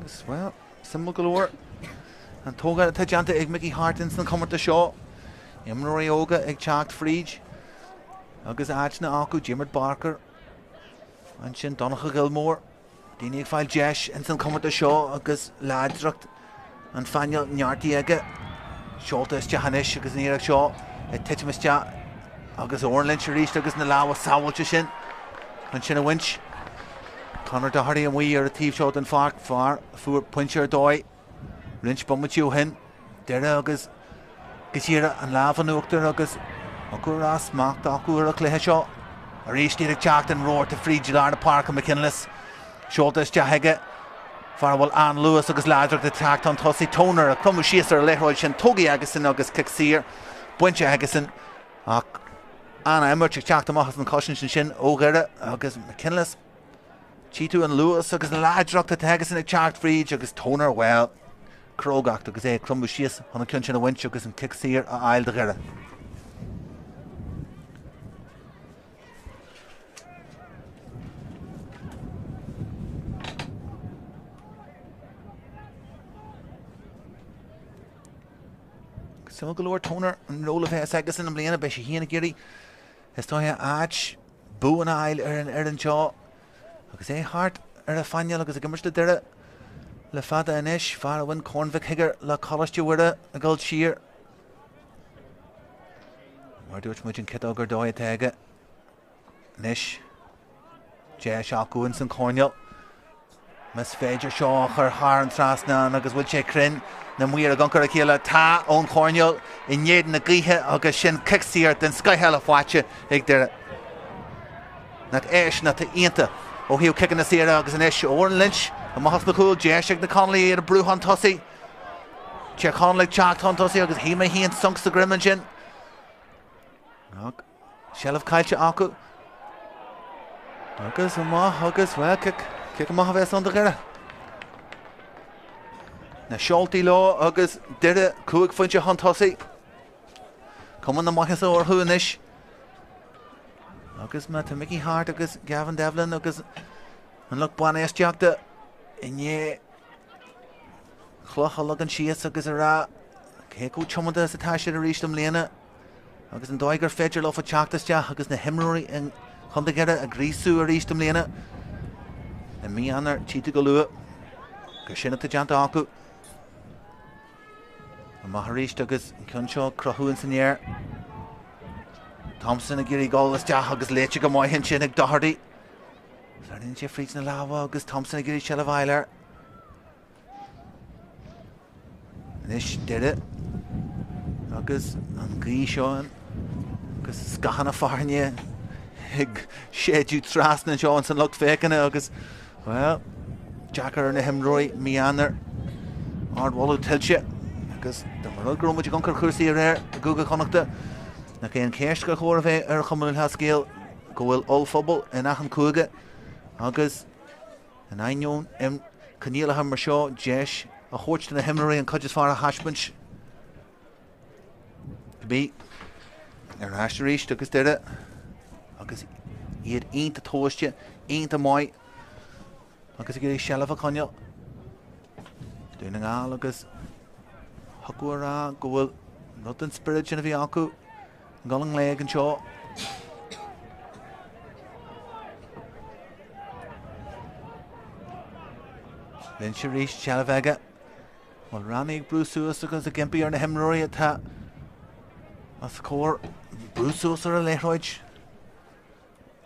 agus well simul galore an tóga tá deanta ag Mickey Hart in san Commentator seo imróí óga ag teacht fríd agus áitna acu Jimmer Barker an sin Donnacha Gilmore daoine ag fáil deis in san Commentator seo agus láidireacht an fáinneal neartí aige seolta is Ceannais agus níreach seo I tiitiimiiste agus orlinn se ríist agus na láha sábhailte sin an sin a winch Conor Doherty an mhaí ar a tíomh seo den Páirc fuair pointear ar dóid rinch bommatíú hin deire agus gisiire an lábhan nuachtar agus acu rás macht acu ar a cluiche seo a rééis tíad ag teacht an róir ta fríd lá na Páirc an McKenna seolta is deige far bhfuil an Lewis agus láidir de teacht an tosaí tónar a crummú síos ar a leithróid sin tógaí agus sin agus kicksír buinte agus sin ach anna imirt ag teacht amachchas an cosisisin sin ógheire agus McKenna Cheatú an Lewis agus láidireacht a teagas sin ag teacht fríd agus tónar well crógacht agus é crummú síos an cinn sin a winch agus an kicksír a ail de gheire simul galore tónar an róla bheith agus in am léana be sé híana géirí is tá áit bú an ail ar an seo agus é hart ar a fáinneal agus a gimmerste deire le fada inis far a bhain Cornvic higar le choisteúire a gáil siar mar dúirt muid an cit gur dóid teige nis de seacuin san Conall mes féidir seo chur thar an trasna agus bhfuil sé crin na muir a gancar a chéile tá ón Conall I néad na gcíthe agus sin kicksíar den skyhela fáite ag deire na éis na tá ionta ó hiú kickan na sira agus an éis óan lynch a mahas na cool deisiach na Conall ar a brúhan tosaí te Conall teacht an tosaí agus hí mé híon sunks a grimman sin shellah caiilte acu agus agus well kick amach a bheith an de gheire na seoltaí lá agus deire cúig fointe an tosaí cuman na machas ó orthú inis agus me tá Mickey Hart agus Gavin Devlin agus an luch buan éisteachta inné chlucha le an sios agus a rá céú chumada sa táisiir a ríist am léana agus an dóigur féidir le fa teachtasteach agus na himróí an chunda gheire a grísú a ríist am léana na mí anar títa go lua go sinna tá deanta acu a maith ríist agus cinn seo crothúin san éir Thompson a géirí gáil isteach agus léite go mhaith hin sin ag Doherty Sarinn sé frís na láha agus Thompson a géirí shellah bhailir Nis deire agus an grí seoin agus scahan a farne ag séadú trasna seo an san lucht fécanna agus well Jackar na himróí míanar ardhú tiltte agus do mar gromid gan chusaí ar a gúga connachta na cé an céist go chóir bheith ar chumúil hascéal go bhfuil óphobal in achan cúige agus an ainiún Conall ha mar seo Jesh a chóirt na himraí an codjas far a hasbunch. Bí ar hasríist agus deire agus iad ionta tóiste, ionta mai agus gur sealah a Conall. Dún nGall agus thugú rá go bhfuil rud an spirit sin a bhí acu nGall an léig an seo. Lynn sé ríist sealah aige. Well rannig brúsúas agus a gimpí ar na himraí atá as cór brúsúas ar a léithroid.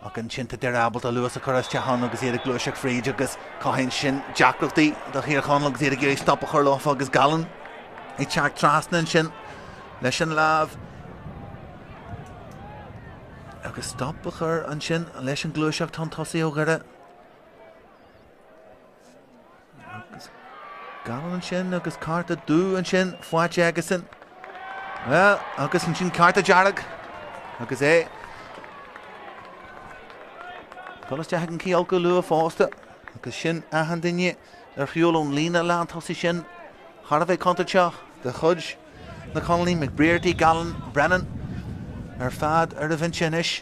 Ac yn sin deir abalt a luas a chur Sathairn agus iad a glúiseach fríd agus cáhain sin Jaacrachtaí do hÉireann agus iad a géir stop a chur lofa agus galan i teach trasna sin leis an láb agus stop a chur an sin leis an glúiseach tá tosaí ó gcuire agus galan an sin agus carta dú an sin fáite agus sin agus an sin carta dearag agus é Colas deach an cíal go lua fásta agus sin ahan duine ar fiolún lína lean tosaí sin Har bheith contateach de chud na Conall Máirtín Gallan Brennan ar fad ar a bhain sin is.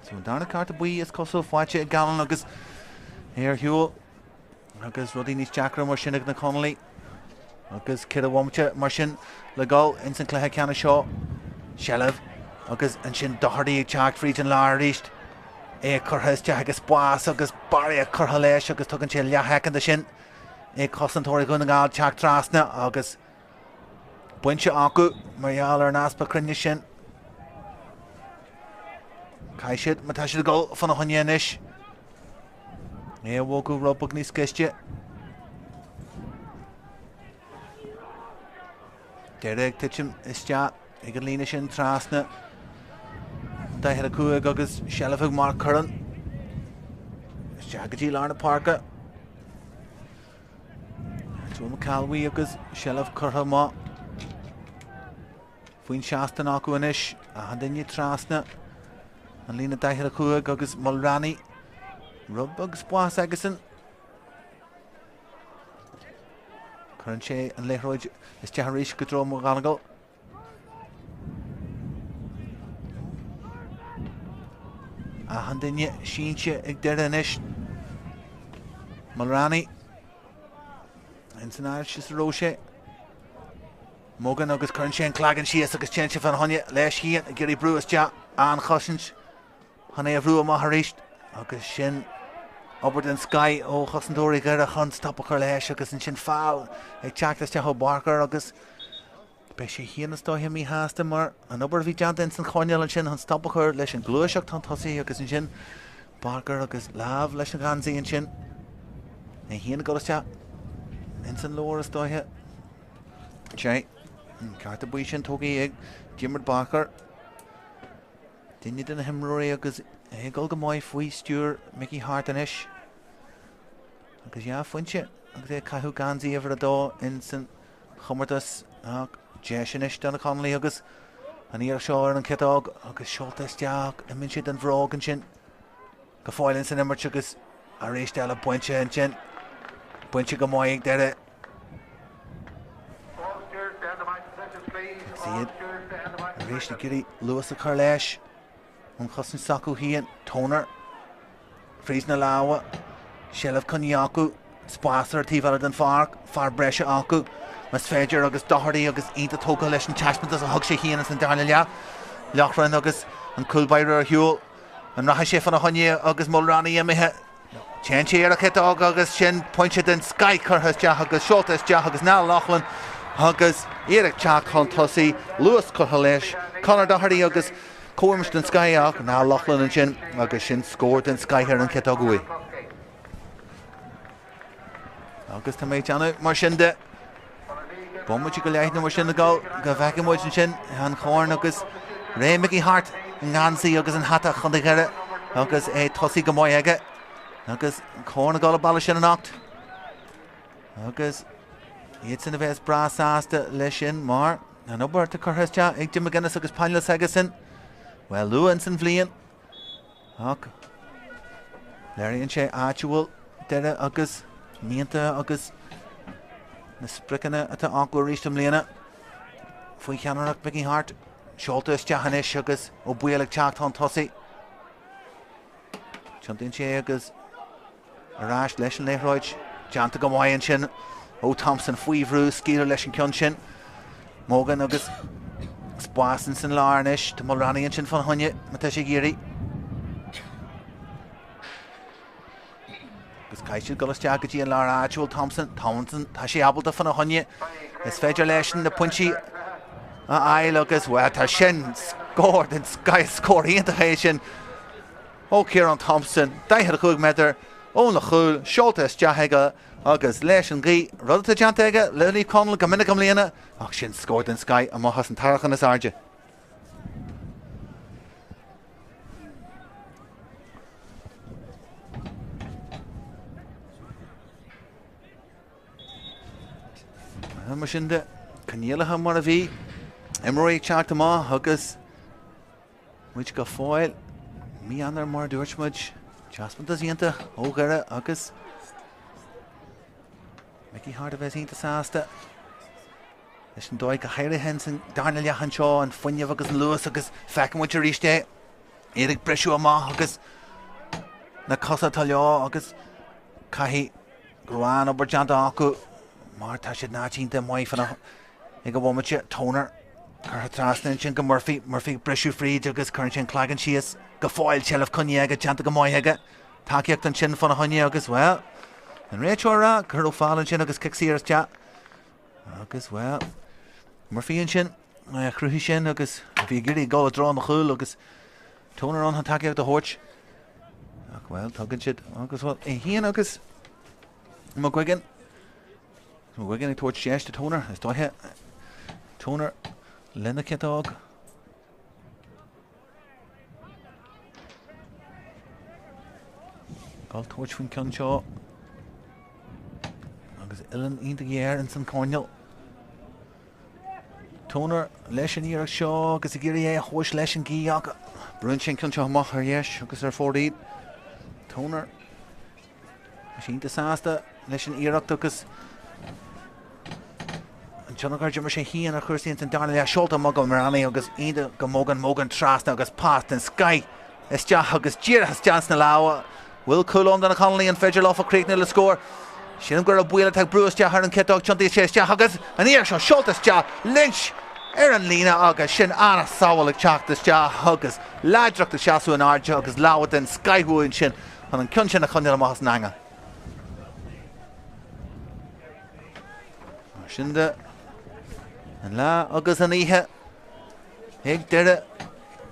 So darna carta buí is cosú fáite a Gallan agus Éir Hiúil agus rudí níos deacra mar sin ag na Conall agus cid a bhaimte mar sin le gáil in san Cluiche Ceannais seo Shealah agus an sin dohardaí ag teach fríd an láir ríist é churtha teach agus buas agus barí a churtha leis agus tugann sé leathechan sin é cosantóirí go nGall teach trasna agus buinte acu margheall ar an aspa crinne sin caiisiid má tá siad go fan na honne inis é bhógu robbag níos ciste Derek titim is tea ag an lína sin trasna daithir a cuaig agus Shealah mar curran is tea go dtí lár na Páirce tú McCalwí agus Shealah curtha má faoin seastan acu inis a an duine trasna an lína daithir a cuaig agus Mulranny rub agus buas agasan Curran sé an léithroid is teach ríis go drom Donegal. A han duine síinte ag deire inis Mulranny in san air sis ró sé Mógan agus curran sé an clagan síos agus tean sé fan honne leis hían a gurí brú is tea an chosint han é a bhrú amach ríist agus sin Obair den Sky ó chosandóirí gur a chun stop a chur leis agus an sin fáil ag teachtas te Páirc agus be sé híanas dóthe mí háasta mar an obair bhí deanta in san choineáil an sin an stop a chur leis an glúiseach tá tosaí agus an sin Páirc agus láb leis an gansaí an sin é híana go te in san lóras dóthe sé carta buí sin tógaí ag Jimmer Páirc duine den himróí agus Éagal go maiid faoi stúr Mickey Hart an isis agus fuinte agus é caithú gansaí ar a dó in san chumartas ach Jesh inis don na Conall agus an íar seo ar an citág agus seoltas deach a min siad an bhróg an sin go fáilinn san immert agus a rééis deile buinte an sin buinte go maiid deire siad a rééis na gurí luas a chur leis an chosan sacú hían tónar frís na láha Shealah chun acu spásar tíhile den far breise acu mas féidir agus dohardaí agus ionta tóga leis an teismint as a thug sé híana san darna leachrann agus an culbair ar Hiúil an ratha sé fan na honne agus Mulranny imithe tean sé ar a citág agus sin pointe den Sky churthas deach agus seoltas deach agus ná Lachlan agus iarach teach chun tosaí luas chutha leis Conall dohardaí agus Cuairmis den Sky ach ná Lachlan an sin agus sin scóir den Sky ar an citág uí agus tá méid teanna mar sin de Bummuid go leithna mar sin go bhheicimid an sin an chóirn agus ré Mickey Hart an gansaí agus an hata chun de gheire agus é tosaí go maiid aige agus chóirn gáil a balla sin an acht agus iad sin a bheits brasáasta leis sin mar an obair tá churthas te ag Jim McKenna agus Páirc agus sin Well, Lewin san bhliain. Ach. Léiríonn sé áitiúil deire agus mianta agus na spriccanna atá anchú ríiste mbliana. Faoi cheannaach Mhic Cionnaith Seoltas Ceannais agus ó bualadh teacht an tosaí. Tiontaíonn sé agus arás leis an léithróid. Deanta go mhaigh sin ó Thompson faoi bhrú scíre leis an cion sin. Mógan agus Spásan san lárnis tá mar raníonn sin fan honne mata sé géirí. Agus caiisiú golasteach go dtí an lár áitiúil Thompson tá sé abalta fan honne. Is féidir leis na puintí a ail agus well tá sin scóir den scóir íontach sin. Ó Ciarán Thompson 25 meter ó na chúil Seoltas Ceannais agus leis an gí rud a deanta aige le líomh Conall go minic am líana ach sin scóir den Sky a maithas an tarachan is airde. Mar sin de caníalathe mar a bhí imreoidh teacht amach agus muid go fáil mí anar mar dúirt Jasmine does yenta ógara agus Mhic Cionnaith a bheith ínta sásta leis an dóigh go hÉireann san darna leachan seo an fuinneamh agus an luas agus fecin muid a ríiste éireadh breisiú amach agus na cosa tá leo agus caithí gráin obair deanta acu mar tá siad nátínta mhaith fanna ag go bhfumaite tónar chu trasnainn sin go Murphy breisiú fríd agus chuann sin clagan síos go fáil tealamh conne aige deanta go mhaith aige takeíocht an sin fanna honne agus well an réiteóra chur ó fáilann sin agus cicsíras te agus well Murphy sin chrúthí sin agus bhí gurí gáil a drán na chúil agus tónar an takeíocht a thuirt ach well tugann siad agus bhil é híon agus má gcuigeann ag tuairt séiste tónar is dóithe tónar lena cetág gáil tuairt faoin ceann seo agus Ilan ionta géir in san Conall tónar leis an íireach seo agus i ggéirí é a thuais leis an gí ach brún sin ceann seo amach ar dheis agus ar fórdíad tónar ínta sásta leis an íireacht agus Jonnagar mar sé hían a chuirsaíonn an darna le seolta mogam mar anna agus ionta go mógan trasna agus pást an Sky is deach agus díreachas deas na láha bhfuil coolón den na Conall an féidir láfa críicne le scór sin gur a buile teag brúas deach ar an cetág tiontaí sé deach agus an íar seo seoltas deach Lynch ar an lína agus sin anna sábhaigh teachtas deach agus láideachta seaasú an áirde agus láha den Skyhúin sin an cion sin na Conall amachas nanga. Sin de an lá agus an ihe ag deire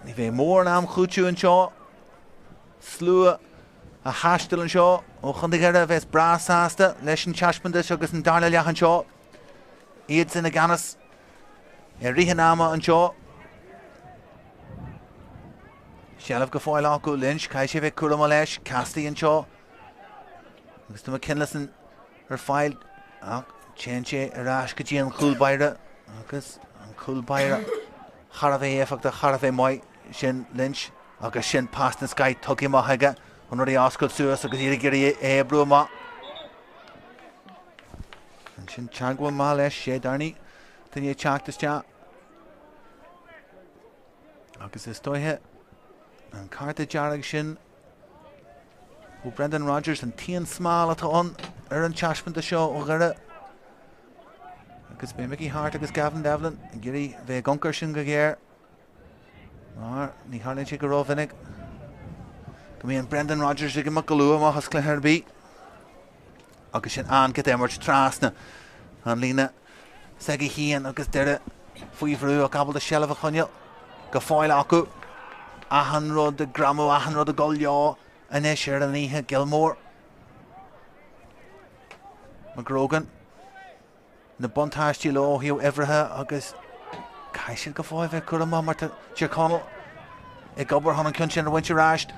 ní bheith mór am chúitiú an seo slua a hastal an seo ó chundaigh bheits brasáasta leis an teaspintas agus an darna leachan seo iad sin na ganas ríthe náma an seo sealamh go fáil acu Lynch cai sé bheith cuaram leis castaí an seo agus tá McKenna ar fáil ach chéan sé arás go dtí an chúlbaire agus an chúlbaire chara bheith éfachta chara bheith maiid sin Lynch agus sin past na Sky tugaí maith aige an ruí oscail suas agus iad géirí é brú amach an sin teagháil má leis sé darnaí den é teachtas te agus is dóithe an carta dearag sin ó Brendan Rodgers an tíon smáil atáin ar an teaspinta seo ó gheire agus bé Mhic Cionnaith agus Gavin Devlin an géirí bheith goncar sin go géir mar ní tharlaigh sé go raibh vinnig go mbeadh Brendan Rodgers ag amach go luath amachchas Cluiche Ceannais agus sin an get émairt trasna an lína sagí hían agus deire faoi bhrú a gabhal de sealamh a chuine go fáil acu ahan rud a gramú ahan rud a gáil leá inis ar aníthe Gilmore McGrogan na bontáistí láthíú ehrithe agus caiisiad go fáil bheith cuaram mar tíor Conall ag gobar an cion sin a bhainte ráist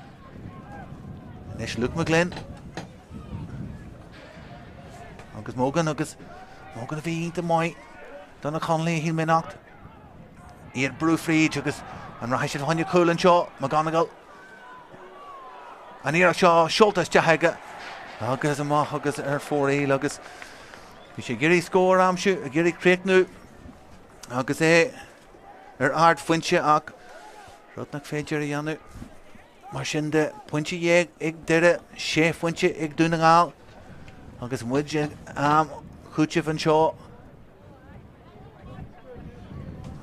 inis Luke McGlynn agus mógan a bhí ionta maiid donna Conall hí ménacht iad brú fríd agus an ra sé haine coolan seo McGonagall an íach seo Seoltas de haige agus amach agus ar 4 agus bhí sé géirí scór amsú a géirí créicnú agus é ar ard foiinte ach rudnach féidir i dhéanú mar sin de pointe dhéag ag deire sé foiinte ag Donegal agus muid am chúteamh an seo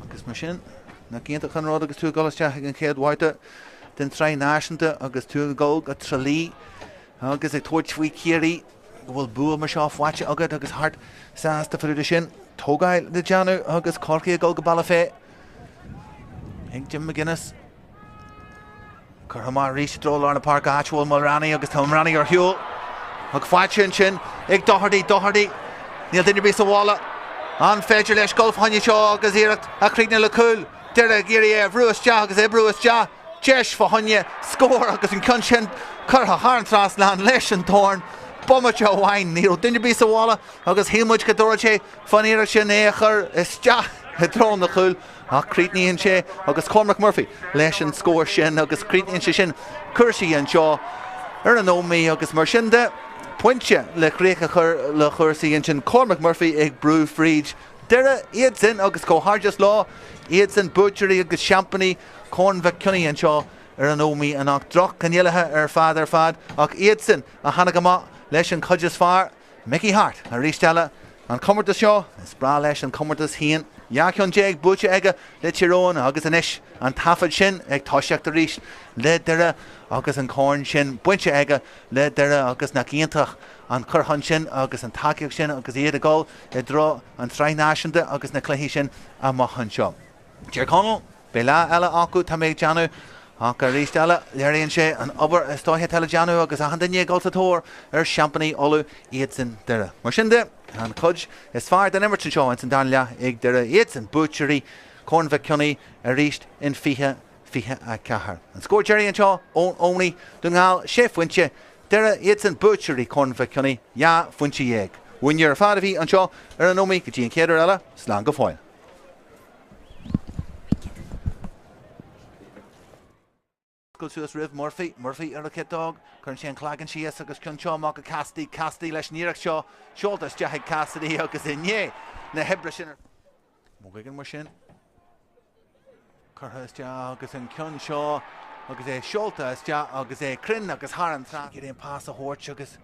agus mar sin na cínta chunrád agus tú golasteach ag an chéad mhairte den trí náisiúnta agus tú gáil go trelí agus ag tuairt faoi céirí go bhfuil bua mar seo fhaite agad agus hart sásta fuidir sin tógáil de deanú agus corcaí gáil go balla fé ag Jim McGuinness chur mar ríis drólar na Páirc áitiúil Mulranny agus tá Mulranny ar hiúil ag fáite sin ag dohardaí níl duine bí sa bhála an féidir leis golf haine seo agus iirecht a chríne le cúil deire géirí é bhrúas de agus é brúas de deis fa haine scór agus an cun sin chutha háan trás lean leis an tórn Bommate bhhain níl duine bí sa bhála agus hímuid go dúir sé fan iirecht sin é chur is de i drón na chúil ach críitníonn sé agus Cormac Murphy leis an scór sin agus críitníonn sé sin chuirsaí an seo ar an Ómaigh agus mar sin de pointe le chréiche chur le chuirsaí sin Cormac Murphy ag brú fríd deire iad sin agus có Harjas lá iad sin butchery agus champagne corn Mhic Cionnaith an seo ar an Ómaigh an ach droch canéalathe ar fad ach iad sin a hanagama leis an chuideas fearr Mickey Hart a rísteile an Commentator seo is bra leis an Commentator híon Jaachon Jake búte aige le tíróin agus an isis an tafad sin ag táiseach de ríis le deire agus an corn sin buinte aige le deire agus na cíntach an churhan sin agus an takeíoch sin agus iad a gáil i dro an trí náisiúnta agus na cluiche sin a maihan seo. Dear Conall, be lá eile acu tá méid deanú ach a rísteile léironn sé an obair is táithe teile deanú agus a handaine galtatóir ar champagne olú iad sin deire. Mar sin de an chuid is fearr den Emerton seo an san dáile ag deire iad sin butchery corn Mhic Cionnaith a ríist in fiche a cethir. An scór Jerry an seo ón Ómaigh Donegal sé foiinte deire iad sin butchery corn Mhic Cionnaith ja foiinte dhéag. Bhain ar fad a bhí an seo ar an Ómaigh go dtí an céadar eile slán go fáil. Suas rih Murphy ar a kidog chun sé an clagan sias agus chun seo amach a Castí leis níireach seo Seoltas de ag Castí agus inné na hebre sin Mógaigean mar sin chutha de agus an cun seo agus é Seoltas de agus é crin agus háan tra gur éon pás a thuirt agus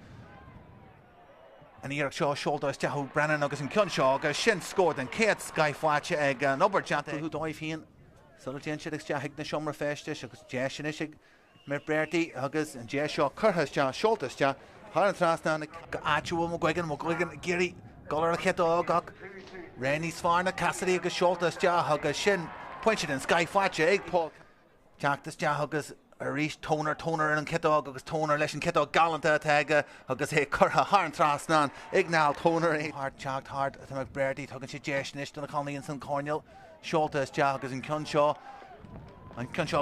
an íireach seo Seoltas de thu brenn agus an cun seo agus sin scóir an céad scaifáte ag an obairteanta chu dóibh híon Soltéan siad ag ag na siomra féiste agus de sin is mar Máirtín agus an de seo chutha de Seoltas de thar an trasna go áitiúil Mógaigean géirí galar a chéadóg ach réníos fearna Cassidy agus Seoltas de agus sin pointe an scaifáte ag Paul teachtas de agus a ríis tónar an chéadóg agus tónar leis an chéadóg galanta teige agus é chutha thar an trasna ag ngáil tónar é hart teacht hart a Máirtín tugann sé de sin donna Conall san Conall Seoltas de agus an cun seo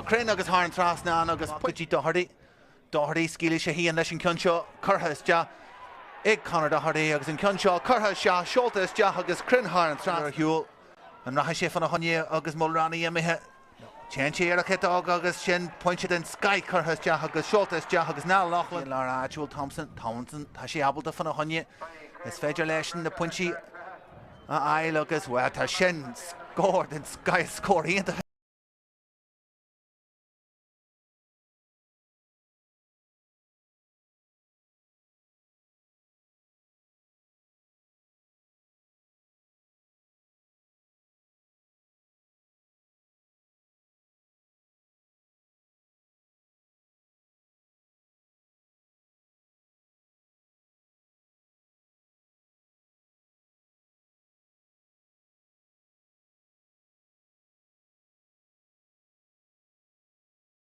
crin agus thar an trasna agus putí dohardaí scíla sé híon leis an cun seo chutha de ag Conall dohardaí agus an cun seo chutha Seoltas de agus crin thar an trasna hiúil an ratha sé fanna haine agus Mulranny imithe tean sé ar a chéadóg agus sin pointe den Sky chutha de agus Seoltas de agus ná Lachlan lar áitiúil Thompson tá sé abalta fanna haine is féidir leis na pointí a ail agus tá sin scór den Sky scór